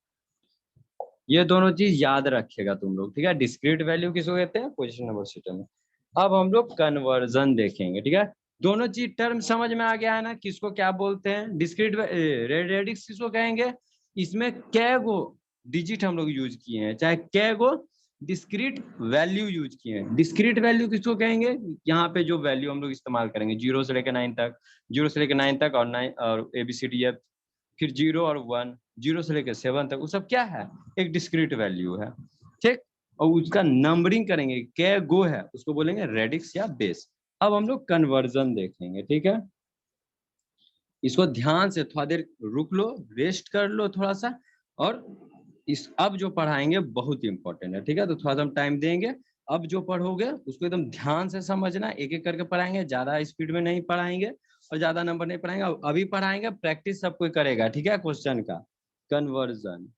ये दोनों चीज याद रखिएगा तुम लोग, ठीक है। डिस्क्रीट वैल्यू किसको कहते हैं, पोजीशन नंबर सिस्टम में। अब हम लोग कन्वर्जन देखेंगे, ठीक है। दोनों चीज टर्म समझ में आ गया है ना, किसको क्या बोलते हैं। डिस्क्रीट रेडिक्स किसको कहेंगे, इसमें कै गो डिजिट हम लोग यूज किए हैं, चाहे कै गो डिस्क्रीट वैल्यू यूज किए हैं। डिस्क्रीट वैल्यू किसको कहेंगे, यहाँ पे जो वैल्यू हम लोग इस्तेमाल करेंगे 0 से लेकर 9 तक, 0 से लेकर 9 तक, और 9 और ABCDF, फिर 0 और 1, 0 से लेकर 7 तक, वो सब क्या है, एक डिस्क्रीट वैल्यू है, ठीक। और उसका नंबरिंग करेंगे, क्या गो है, उसको बोलेंगे रेडिक्स या बेस। अब हम लोग कन्वर्जन देखेंगे, ठीक है। इसको ध्यान से थोड़ा देर रुक लो, रेस्ट कर लो थोड़ा सा, और इस अब जो पढ़ाएंगे बहुत इंपॉर्टेंट है, ठीक है। तो थोड़ा सा हम टाइम देंगे, अब जो पढ़ोगे उसको एकदम ध्यान से समझना, एक एक करके पढ़ाएंगे, ज्यादा स्पीड में नहीं पढ़ाएंगे और ज्यादा नंबर नहीं पढ़ाएंगे। अभी पढ़ाएंगे, प्रैक्टिस सब कोई करेगा, ठीक है। क्वेश्चन का कन्वर्जन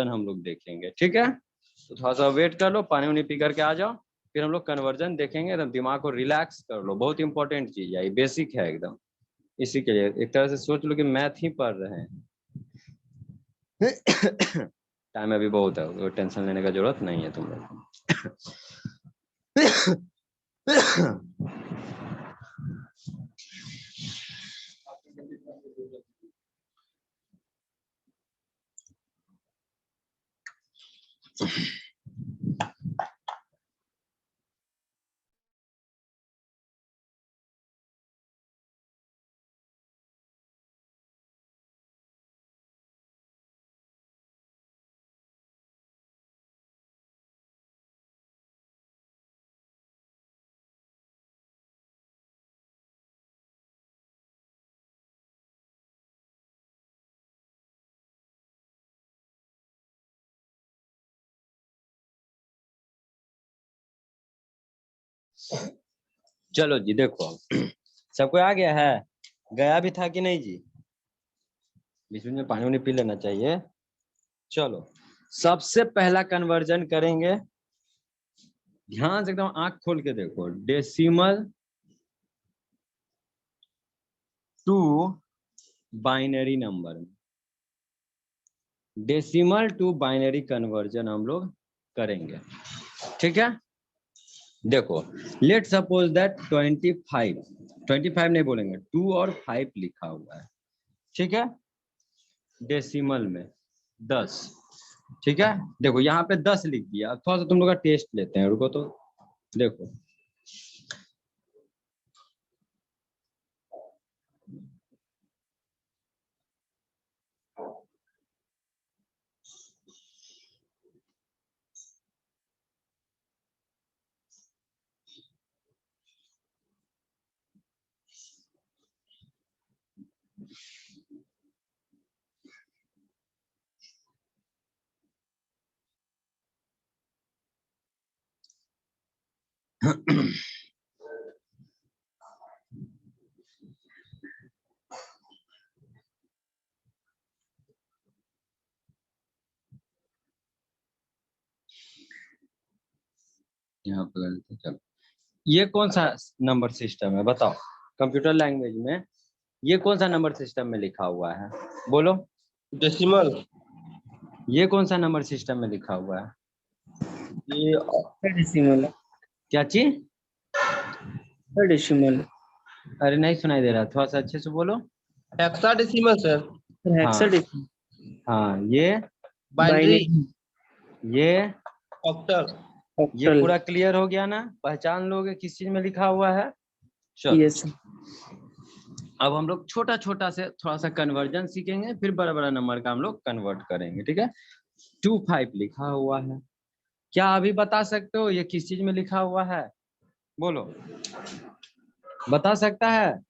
हम लोग देखेंगे, ठीक है। तो थोड़ा सा वेट कर लो, पानी वानी पी करके आ जाओ, फिर हम लोग कन्वर्जन देखेंगे। एकदम दिमाग को रिलैक्स कर लो, बहुत इंपॉर्टेंट चीज है, बेसिक है एकदम। इसी के लिए एक तरह से सोच लो कि मैथ ही पढ़ रहे हैं। टाइम अभी बहुत है, तो टेंशन लेने का जरूरत नहीं है तुम लोग को। चलो जी, देखो सबको आ गया है, गया भी था कि नहीं जी? बीच में पानी वानी पी लेना चाहिए। चलो सबसे पहला कन्वर्जन करेंगे, ध्यान से एकदम आंख खोल के देखो, डेसिमल टू बाइनरी नंबर में, डेसिमल टू बाइनरी कन्वर्जन हम लोग करेंगे, ठीक है। देखो लेट सपोज दैट 25 नहीं बोलेंगे, 2 और 5 लिखा हुआ है, ठीक है, डेसिमल में 10, ठीक है। देखो यहाँ पे 10 लिख दिया। अब थोड़ा सा तुम लोग का टेस्ट लेते हैं, रुको तो देखो। यहाँ पे चलो, ये कौन सा नंबर सिस्टम है बताओ, कंप्यूटर लैंग्वेज में ये कौन सा नंबर सिस्टम में लिखा हुआ है, बोलो। डेसिमल। ये कौन सा नंबर सिस्टम में लिखा हुआ है? ये हेक्साडेसिमल। क्या चीज? हेक्साडेसिमल। अरे नहीं सुनाई दे रहा, थोड़ा सा अच्छे से बोलो। Hexadecimal sir. हेक्साडेसिमल। हाँ ये बाइनरी, ये ऑक्टल। ये पूरा क्लियर हो गया ना? पहचान लोगे किस चीज में लिखा हुआ है? चलो यस। अब हम लोग छोटा छोटा से थोड़ा सा कन्वर्जन सीखेंगे, फिर बड़ा बड़ा नंबर का हम लोग कन्वर्ट करेंगे, ठीक है। 25 लिखा हुआ है, क्या अभी बता सकते हो ये किस चीज में लिखा हुआ है? बोलो, बता सकता है?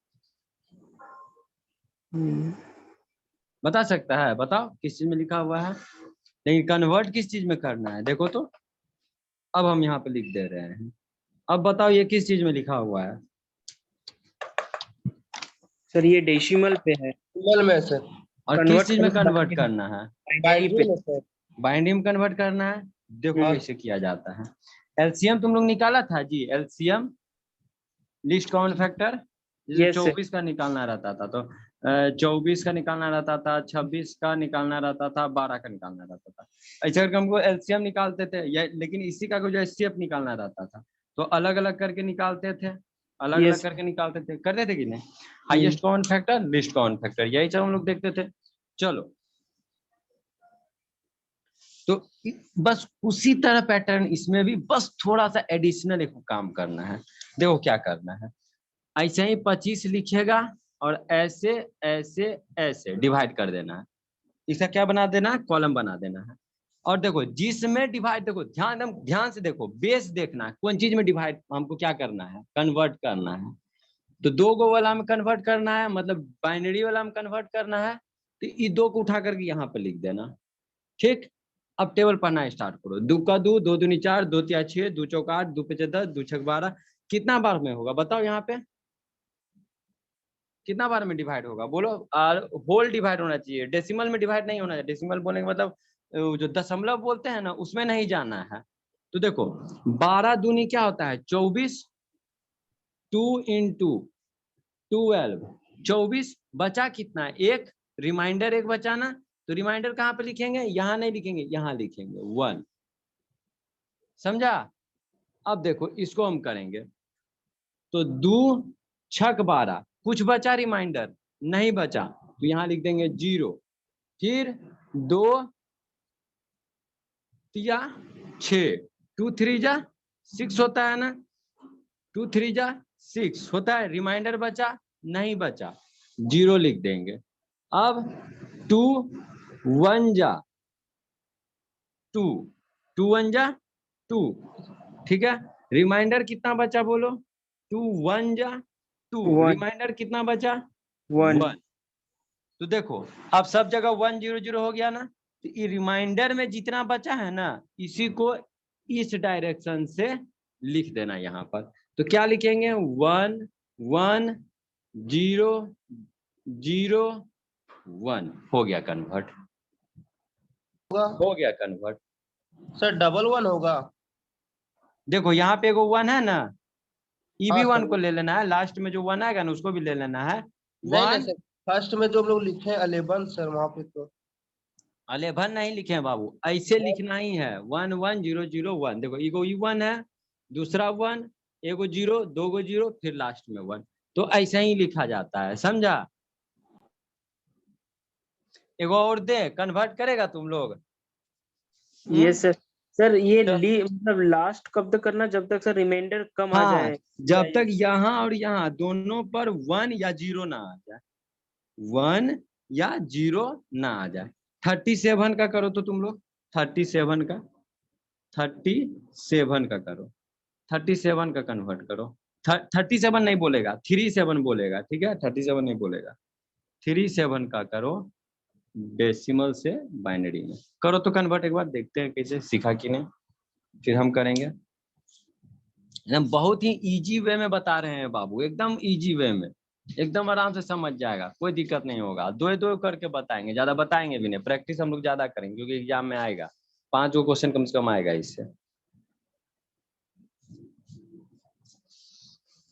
बता सकता है? बताओ किस चीज में लिखा हुआ है, लेकिन कन्वर्ट किस चीज में करना है देखो तो। अब हम यहाँ पे लिख दे रहे हैं, अब बताओ ये किस चीज में लिखा हुआ है? सर ये डेसिमल पे है। डेसिमल में सर। और किस चीज में कन्वर्ट करना है? बाइनरी में सर। बाइनरी में कन्वर्ट करना है। देखो हाँ। कैसे किया जाता है। एलसीएम तुम लोग निकाला था जी, एलसीएम लिस्ट कॉमन फैक्टर, जैसे Yes, sir. 24 का निकालना रहता था तो 24 का निकालना रहता था, 26 का निकालना रहता था, 12 का निकालना रहता था। ऐसे करके हमको एलसीएम निकालते थे, लेकिन इसी का जो एचसीएफ निकालना रहता था तो अलग अलग करके निकालते थे, अलग अलग Yes. करके निकालते थे, करते थे कि नहीं? Highest common factor, list common factor, यही सब हम लोग देखते थे। चलो तो बस उसी तरह पैटर्न इसमें भी, बस थोड़ा सा एडिशनल एक काम करना है। देखो क्या करना है, ऐसे ही 25 लिखेगा और ऐसे ऐसे ऐसे डिवाइड कर देना है, इसका क्या बना देना है? कॉलम बना देना है। और देखो जिसमें डिवाइड, देखो ध्यान से देखो, बेस देखना है कौन चीज में डिवाइड हमको क्या करना है, कन्वर्ट करना है। तो 2 गो वाला में कन्वर्ट करना है, मतलब बाइनरी वाला में कन्वर्ट करना है, तो ये 2 को उठा करके यहाँ पे लिख देना। ठीक, अब टेबल पढ़ना स्टार्ट करो। 2 का 2, 2 दूनी 4, 2 तिया 6, 2 चौका 8, 2 पचे 10, 2 छक 12, कितना बार में होगा बताओ? यहाँ पे कितना बार में डिवाइड होगा बोलो? और होल डिवाइड होना चाहिए, डेसिमल में डिवाइड नहीं होना चाहिए। डेसिमल बोलने का मतलब जो दशमलव बोलते हैं ना, उसमें नहीं जाना है। तो देखो 12 दूनी क्या होता है? 24, 2 into 12, 24 बचा कितना है? 1, रिमाइंडर 1 बचा ना, तो रिमाइंडर कहाँ पे लिखेंगे? यहाँ नहीं लिखेंगे, यहाँ लिखेंगे 1। समझा? अब देखो इसको हम करेंगे तो 2 छक 12, कुछ बचा रिमाइंडर? नहीं बचा, तो यहाँ लिख देंगे 0। फिर 2 तिया 6, 2 3 जा 6 होता है ना, 2 3 जा 6 होता है। रिमाइंडर बचा? नहीं बचा, 0 लिख देंगे। अब 2 1 जा 2, 2 1 जा 2, ठीक है। रिमाइंडर कितना बचा बोलो? 2 1 जा 2, 1 रिमाइंडर कितना बचा? 1 1। तो देखो अब सब जगह 1 0 0 हो गया ना, तो ये रिमाइंडर में जितना बचा है ना, इसी को इस डायरेक्शन से लिख देना यहाँ पर। तो क्या लिखेंगे? 1 1 0 0 1, हो गया कन्वर्ट, होगा हो गया कन्वर्ट। सर, डबल 1 होगा। देखो यहाँ पे एगो 1 है ना, ये भी हाँ 1 सर। को ले लेना है, लास्ट में जो 1 आएगा ना उसको भी ले लेना है। नहीं नहीं 1 सर, फर्स्ट में जो हम लोग लिखे हैं 11 सर, वहां पे तो 11 नहीं लिखे हैं बाबू, ऐसे लिखना ही है 1 1 0 0 1। देखो एगो 1 है, दूसरा 1, एगो 0, 2 गो 0, फिर लास्ट में 1। तो ऐसे ही लिखा जाता है, समझा? एगो और दे, कन्वर्ट करेगा तुम लोग? ये सर। सर ये तो मतलब लास्ट कब तक करना? जब तक सर रिमाइंडर कम आ हाँ, जाए। जब तक यहाँ और यहाँ दोनों पर 1 या 0 ना आ जाए, 1 या 0 ना आ जाए। 37 का करो तो तुम लोग, 37 का, 37 का करो, 37 का कन्वर्ट करो। 37 नहीं बोलेगा, 37 बोलेगा, ठीक है? 37 नहीं बोलेगा, 37 का करो डेसिमल से बाइनरी में करो। तो कन्वर्ट एक बार देखते हैं कैसे, सीखा कि नहीं, फिर हम करेंगे। हम बहुत ही इजी वे में बता रहे हैं बाबू, एकदम इजी वे में, एकदम आराम से समझ जाएगा, कोई दिक्कत नहीं होगा। 2 करके बताएंगे, ज्यादा बताएंगे भी नहीं, प्रैक्टिस हम लोग ज्यादा करेंगे क्योंकि एग्जाम में आएगा 5 गो क्वेश्चन कम से कम आएगा इससे।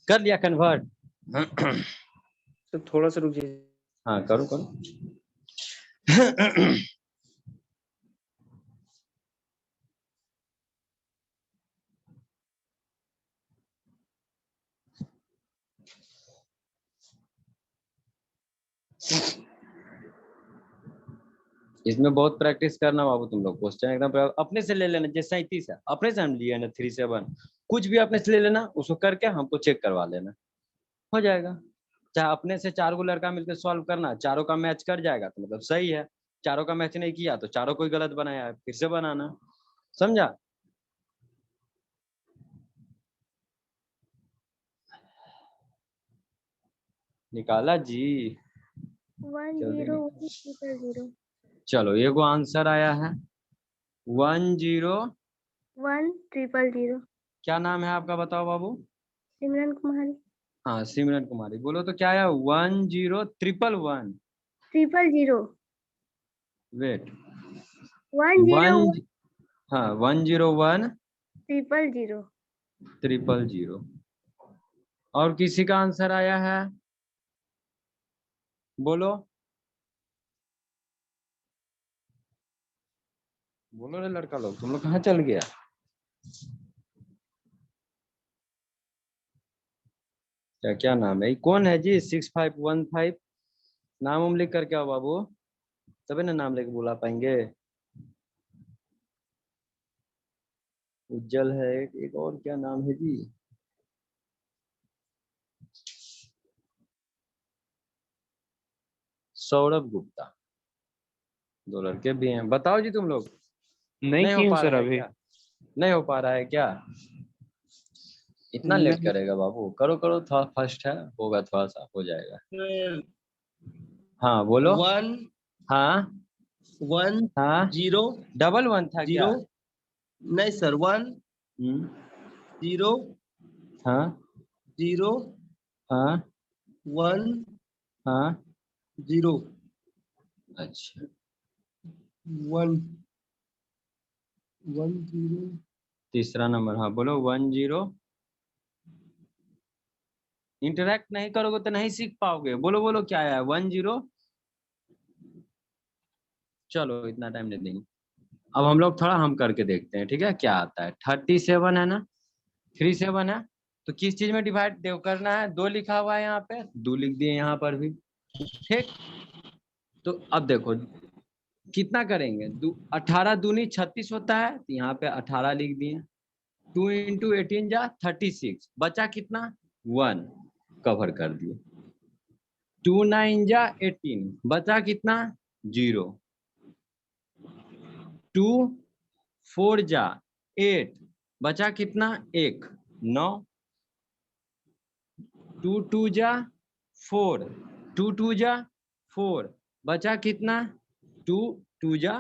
कर लिया कन्वर्ट? तो थोड़ा सा रुकिए। हाँ करो करो। इसमें बहुत प्रैक्टिस करना बाबू तुम लोग, क्वेश्चन एकदम अपने से ले लेना। जैसे 37 है अपने से हम लिए ना, 37 कुछ भी अपने से ले लेना, उसको करके हमको चेक करवा लेना, हो जाएगा। चाहे अपने से 4 गो लड़का मिलकर सॉल्व करना, चारों का मैच कर जाएगा तो मतलब सही है, चारों का मैच नहीं किया तो चारों कोई गलत बनाया है, फिर से बनाना। समझा? निकाला जी? 1 जल्दी 0 निकालो। 1 0 चलो ये को आंसर आया है 1 0। 1 0 0। क्या नाम है आपका बताओ बाबू? सिमरन कुमारी। हाँ सिमरन कुमारी। बोलो तो क्या आया? 1 0 1 1 0 0। वेट 1 0 1, हाँ 1 0 1 0 0। 0 0। और किसी का आंसर आया है? बोलो बोलो रे लड़का लोग, तुम लोग कहाँ चल गया? क्या क्या नाम है? कौन है जी 6515? नाम उम लिख करके आओ बाबू, तभी ना नाम लेके बुला पाएंगे। उज्जवल है एक और क्या नाम है जी? सौरभ गुप्ता। 2 लड़के भी हैं। बताओ जी तुम लोग, नहीं नहीं की हो हूँ पा सर रहा है अभी। क्या? नहीं हो पा रहा है क्या? इतना लेट नहीं। करेगा बाबू? करो करो, थोड़ा फर्स्ट है, होगा, थोड़ा सा हो जाएगा। सर हाँ बोलो। 1 हाँ 1 हाँ, 0 डबल 1 था क्या? 0 नहीं सर 1 हम्म, 0 हाँ 0 हाँ 1 हाँ, 0 अच्छा 1 1 0 तीसरा नंबर, हाँ बोलो 10। इंटरेक्ट नहीं करोगे तो नहीं सीख पाओगे। बोलो बोलो क्या है 10। चलो इतना टाइम नहीं देंगे। अब हम लोग थोड़ा हम करके देखते हैं, ठीक है, क्या आता है। 37 है ना, 37 है, तो किस चीज में डिवाइड देव करना है? 2 लिखा हुआ है यहाँ पे, 2 लिख दिए यहाँ पर भी, ठीक। तो अब देखो कितना करेंगे, 18 दूनी 36 होता है, तो यहाँ पे 18 लिख दिए। 2 इंटू 18 जा 36, बचा कितना? 1, कवर कर दिए। 2 9 जा 18, बचा कितना? 0। 2 4 जा 8, बचा कितना? 1 9। 2 2 जा 4, 2 2 जा 4, बचा कितना? 2 2 जा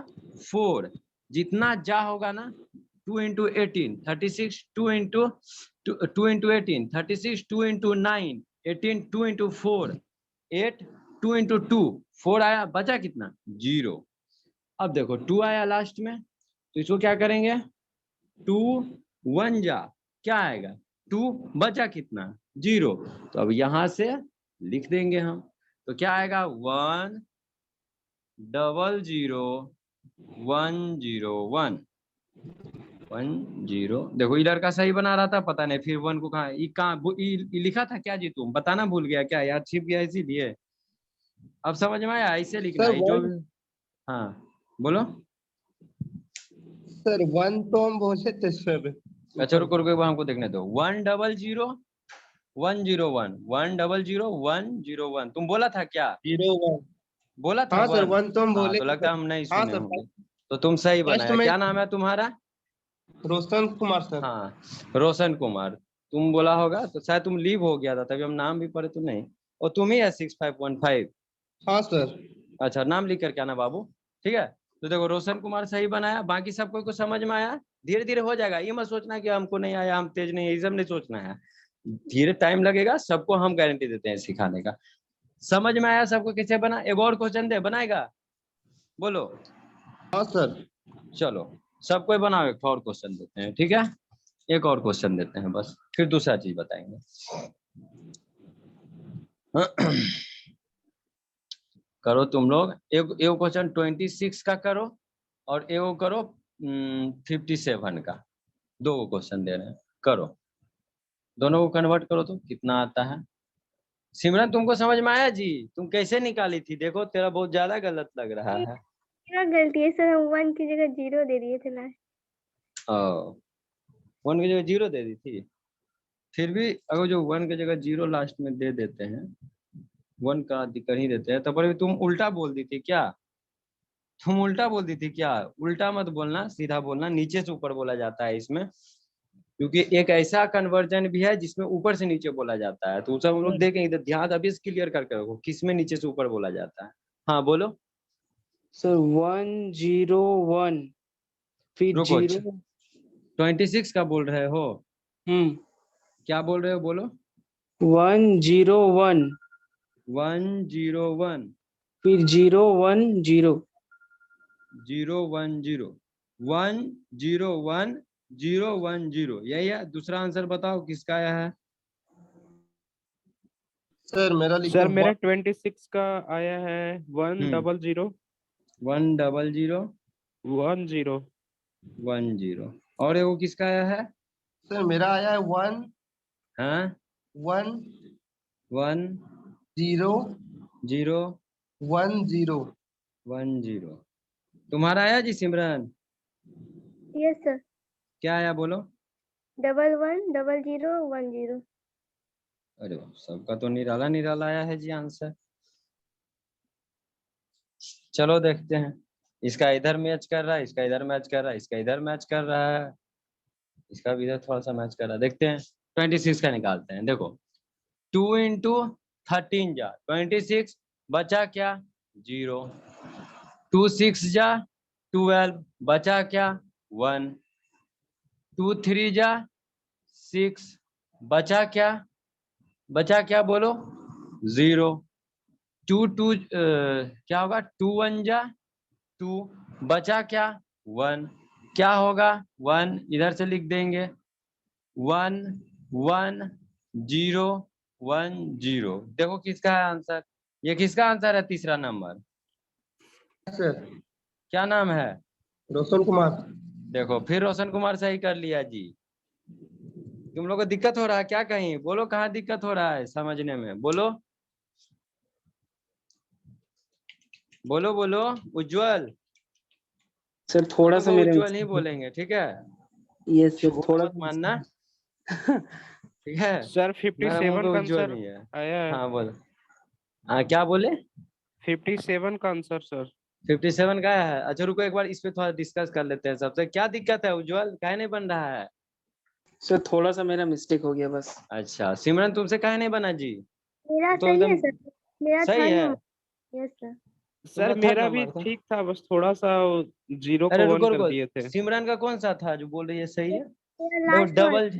4। जितना जा होगा ना, 2 into 18 36, 2 into 18 36, 2 into 9 18, 2 into 4 8, 2 into 2 4 आया, बचा कितना? 0। अब देखो 2 आया लास्ट में, तो इसको क्या करेंगे? 2 1 जा क्या आएगा? 2, बचा कितना? 0। तो अब यहां से लिख देंगे हम, तो क्या आएगा? 1 0 0 1 0 1 1 0। देखो ये लड़का सही बना रहा था, पता नहीं फिर 1 को कहा, ई लिखा था क्या जी? तुम बताना भूल गया क्या यार? छिप गया इसीलिए। अब समझ में आया? ऐसे लिखना सर है जो 1 भी। हाँ बोलो। सर 1 तो हम बोले थे सर अच्छा ऊपर। रुको रुको, एक बार हमको देखने दो। 1 0 0 1 0 1 1 0 1 0 1, तुम बोला था क्या? 0 1 बोला था हाँ सर 1? 1 तो हम हाँ बोले तो थे लगता है सर। हम नहीं हाँ सुने सर होंगे। तो तुम सही फर्स्ट बनाया। में क्या नाम है तुम्हारा? रोशन कुमार सर। हाँ रोशन कुमार। तुम बोला होगा तो शायद तुम लीव हो गया था, तभी हम नाम भी पढ़े तो नहीं। और तुम ही है 6515। हाँ सर। अच्छा नाम लिख कर क्या ना बाबू, ठीक है। तो देखो रोशन कुमार सही बनाया, बाकी सबको को समझ में आया। धीरे धीरे हो जाएगा, ये मत सोचना कि हमको नहीं आया, हम तेज नहीं है, ये सब नहीं सोचना है। धीरे टाइम लगेगा, सबको हम गारंटी देते हैं सिखाने का। समझ में आया सबको कैसे बना? एक और क्वेश्चन दे, बनाएगा? बोलो। हाँ सर। चलो सबको बनाओ, एक और क्वेश्चन देते हैं, ठीक है। एक और क्वेश्चन देते हैं बस, फिर दूसरा चीज बताएंगे। करो तुम लोग, एक एक क्वेश्चन 26 का करो, और एक करो 57 का। 2 क्वेश्चन दे रहे हैं, करो। दोनों को कन्वर्ट करो तो कितना आता है। सिमरन तुमको समझ में आया जी? तुम कैसे निकाली थी? देखो तेरा बहुत ज्यादा गलत लग रहा है। क्या गलती है सर, हम 1 की जगह 0 दे दिए थे ना। ओ, 1 की जगह 0 दे दी थी। फिर भी अगर जो 1 की जगह 0 लास्ट में दे देते हैं, 1 का कर ही देते हैं, तो पर तुम उल्टा बोल दी थी क्या? तुम उल्टा बोल दी थी क्या? उल्टा मत बोलना, सीधा बोलना। नीचे से ऊपर बोला जाता है इसमें, क्योंकि एक ऐसा कन्वर्जन भी है जिसमें ऊपर से नीचे बोला जाता है। तो सब हम लोग देखेंगे, इधर ध्यान अभी क्लियर करके रखो, किसमें नीचे से ऊपर बोला जाता है। हाँ बोलो। सर 1 0 1 फिर रुको 0। 26 का बोल रहे हो? क्या बोल रहे हो? बोलो। 1 0 1 1 0 1 फिर 0 1 0। 0 1 0 1 0 1 0 1 0, यही है। दूसरा आंसर बताओ किसका आया है? सर मेरा लिखे सर मेरा 1 26 का आया है 1 0 0 1 0 0 1 0। 1 0। और वो किसका आया है? सर मेरा आया है 1 हाँ 1 1 0 0 1 0। 1 0। तुम्हारा आया जी सिमरन? Yes sir. क्या आया बोलो? 1 1 0 0 1 0। अरे वाह, सबका तो निराला निराला आया है जी आंसर। चलो देखते हैं, इसका इधर मैच कर रहा है, इसका इधर मैच कर रहा है, इसका इधर मैच कर रहा है, इसका भी इधर थोड़ा सा मैच कर रहा है। देखते हैं 26 का निकालते हैं। देखो 2 इंटू 13 जा 26, बचा क्या 0, 2 6 जा 12, बचा क्या 1, 2 3 जा 6, बचा क्या बोलो 0, 2 2 क्या होगा 2 1 जा 2, बचा क्या 1, क्या होगा 1, इधर से लिख देंगे 1 1 0 1 0। देखो किसका है आंसर, ये किसका आंसर है तीसरा नंबर, सर क्या नाम है? रोशन कुमार। देखो फिर रोशन कुमार सही कर लिया जी। तुम लोग को दिक्कत हो रहा है क्या, कहीं बोलो कहाँ दिक्कत हो रहा है समझने में, बोलो बोलो बोलो। उज्जवल, सर थोड़ा तुम सा लोग को मेरा उज्जवल नहीं बोलेंगे, ठीक है? यस सर, झूठ थोड़ा मत मानना, ठीक है? सर मेरा मुंह 57 पे का उज्जवल आंसर नहीं है। आया है। हाँ बोलो, हाँ क्या बोले? 57 का आंसर सर। 57 का है? अच्छा रुको एक बार इस पे थोड़ा डिस्कस कर लेते हैं सबसे, क्या दिक्कत है उज्जवल, काहे नहीं बन रहा है? सर, थोड़ा सा मेरा मिस्टेक हो गया बस। अच्छा सिमरन तुमसे काहे नहीं बना जी? मेरा तो सही है एकदम सर, मेरा सही थर्ड है। नंबर। Yes sir. सर तुम्हारा थर्ड मेरा भी नंबर था? ठीक था, बस थोड़ा सा 0 अरे को 1 रुको कर रुको, दिए थे। सिमरन का कौन सा था जो बोल रही है सही है? मेरा देखो लास्ट वाला। डबल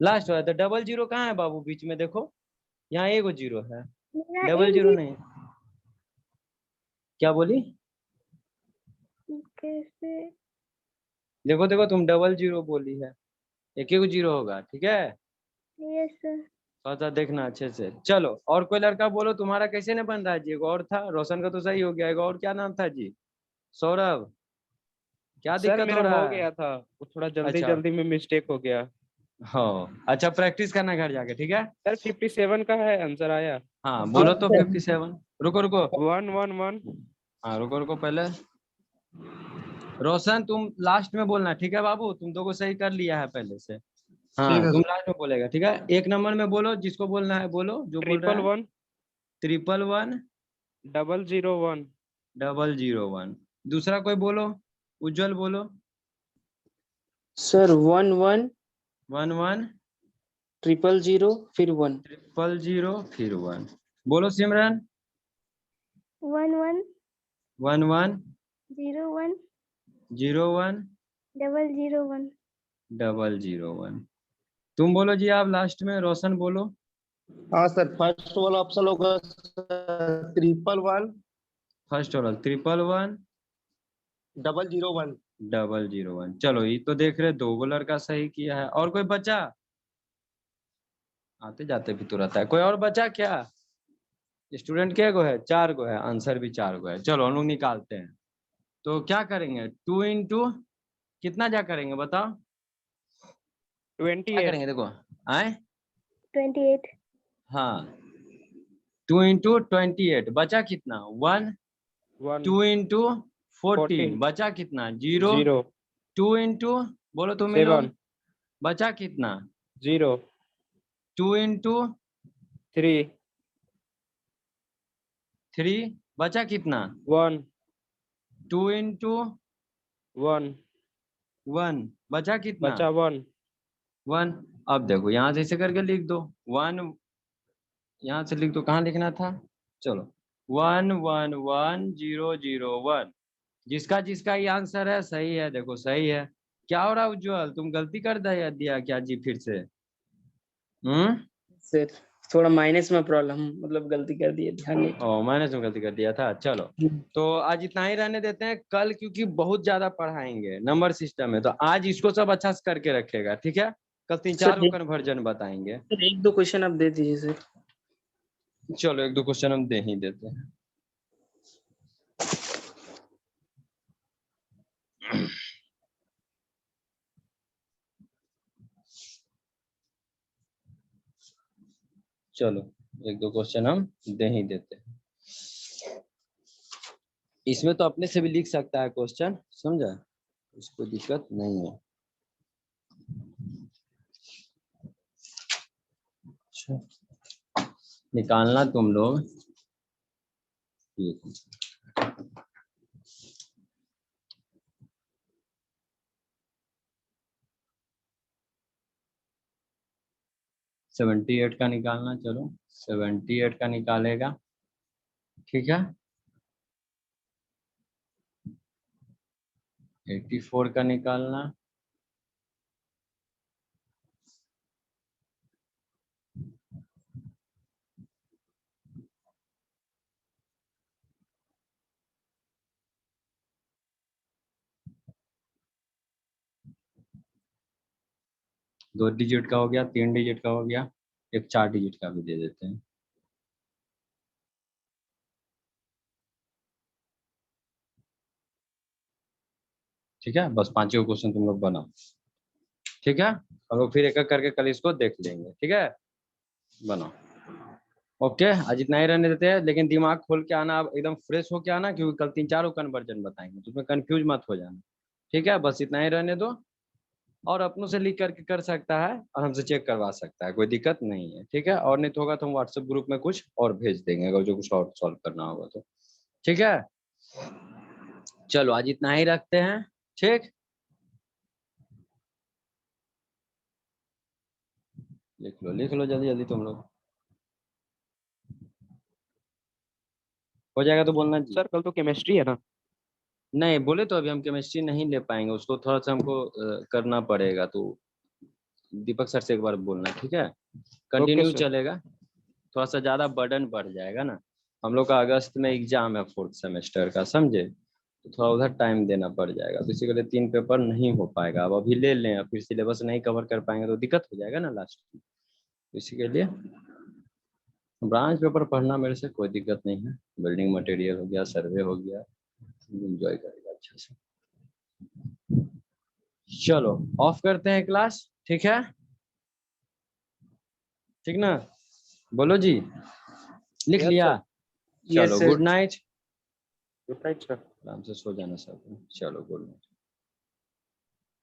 लास्ट वाला तो डबल जीरो कहाँ है बाबू, बीच में देखो, यहाँ एगो जीरो है, मेरा डबल एक जीरो नहीं। क्या बोली? कैसे? देखो देखो तुम डबल जीरो बोली है, एक एक जीरो होगा, ठीक है? Yes sir. थोड़ा सा देखना अच्छे से। चलो और कोई लड़का बोलो, तुम्हारा कैसे नहीं बन रहा है जी? एक और था, रोशन का तो सही हो गया, एक और क्या नाम था जी? सौरभ, क्या सर दिक्कत हो मेरा हो रहा है? गया था, वो थोड़ा जल्दी अच्छा जल्दी में मिस्टेक हो गया। हाँ अच्छा, प्रैक्टिस करना घर जाके, ठीक है? सर 57 का है आंसर आया। हाँ बोलो तो 57। रुको रुको, 1 1 1। हाँ रुको रुको पहले, रोशन तुम लास्ट में बोलना, ठीक है बाबू? तुम दो को सही कर लिया है पहले से। ठीक हाँ है तुम सर। लास्ट में बोलेगा, ठीक है? एक नंबर में बोलो, जिसको बोलना है बोलो, जो बोल रहा ट्रिपल है। वन 111 001। 001। दूसरा कोई बोलो, उज्जवल बोलो। सर 1 1 11 000 फिर 1। 000 फिर 1। बोलो सिमरन। 11 11 01 01 001। 001। तुम बोलो जी, आप लास्ट में, रोशन बोलो। हाँ सर, फर्स्ट वाला ऑप्शन होगा 111 फर्स्ट वाला 111 001। 001। चलो ये तो देख रहे, दो गो लड़का सही किया है, और कोई बचा? आते जाते भी तो रहता है, कोई और बचा क्या? स्टूडेंट के गो है? 4 गो है, आंसर भी 4 गो है। चलो हम लोग निकालते हैं। तो क्या करेंगे, 2 इंटू कितना जा करेंगे बताओ, क्या 28। करेंगे देखो, आए 28। हाँ 2 इंटू 28, बचा कितना 1, 1 2 इंटू 14, 14 बचा कितना 0, 0 2 इंटू, बोलो तुम ही लोग, 7 बचा कितना 0 2 इंटू 3 3, बचा कितना 1 2 इंटू 1 1, बचा कितना बचा 1। 1। अब देखो यहाँ से ऐसे करके लिख दो 1, यहाँ से लिख दो, कहाँ लिखना था, चलो 1 1 1 0 0 1। जिसका जिसका ये आंसर है सही है, देखो सही है। क्या हो रहा है उज्जवल, तुम गलती कर दिया क्या जी फिर से? सर थोड़ा माइनस में प्रॉब्लम, मतलब गलती कर दी है, ध्यान नहीं। ओ मैंने तो गलती कर दिया था, चलो। तो आज इतना ही रहने देते हैं, कल क्योंकि बहुत ज्यादा पढ़ाएंगे नंबर सिस्टम है, तो आज इसको सब अच्छा से करके रखेगा, ठीक है? कल 3 4 सर को कन्वर्जन बताएंगे। सर, एक दो क्वेश्चन आप दे दीजिए सर। चलो एक दो क्वेश्चन हम दे ही देते हैं। चलो एक दो क्वेश्चन हम दे ही देते हैं। इसमें तो अपने से भी लिख सकता है क्वेश्चन, समझा, उसको दिक्कत नहीं है। अच्छा निकालना तुम लोग, ठीक। 78 का निकालना, चलो 78 का निकालेगा, ठीक है। 84 का निकालना, दो डिजिट का हो गया, 3 डिजिट का हो गया, एक 4 डिजिट का भी दे देते हैं। ठीक है, बस 5 क्वेश्चन तुम लोग बनाओ, ठीक है। हम लोग फिर एक एक करके कल इसको देख लेंगे, ठीक है, बनाओ। ओके, आज इतना ही रहने देते हैं, लेकिन दिमाग खोल के आना, अब एकदम फ्रेश होके आना, क्योंकि कल 3-4 कन्वर्जन बताएंगे, तो उसमें कंफ्यूज मत हो जाना, ठीक है। बस इतना ही रहने दो, और अपनों से लिख करके कर सकता है और हमसे चेक करवा सकता है, कोई दिक्कत नहीं है, ठीक है। और नहीं तो होगा तो हम व्हाट्सएप ग्रुप में कुछ और भेज देंगे, अगर जो कुछ और सॉल्व करना होगा तो, ठीक है। चलो आज इतना ही रखते हैं, ठीक। लिख लो जल्दी जल्दी तुम लोग, हो जाएगा तो बोलना जी। सर कल तो केमिस्ट्री है ना? नहीं बोले तो अभी हम केमिस्ट्री नहीं ले पाएंगे, उसको थोड़ा सा हमको करना पड़ेगा, तो दीपक सर से एक बार बोलना, ठीक है। Continue sir. चलेगा, थोड़ा सा ज्यादा बर्डन बढ़ जाएगा ना, हम लोग का अगस्त में एग्जाम है 4th सेमेस्टर का, समझे, तो थोड़ा उधर टाइम देना पड़ जाएगा, तो इसी के लिए 3 पेपर नहीं हो पाएगा। अब अभी ले लें, फिर सिलेबस नहीं कवर कर पाएंगे तो दिक्कत हो जाएगा ना लास्ट में, तो इसी के लिए ब्रांच पेपर पढ़ना मेरे से कोई दिक्कत नहीं है, बिल्डिंग मटेरियल हो गया, सर्वे हो गया, एंजॉय करेगा अच्छा से। चलो ऑफ करते हैं क्लास, ठीक है, ठीक ना, बोलो जी, लिख Yes, लिया, sir. Yes, चलो sir. Good night, good night sir. आराम से सो जाना सब, चलो गुड नाइट।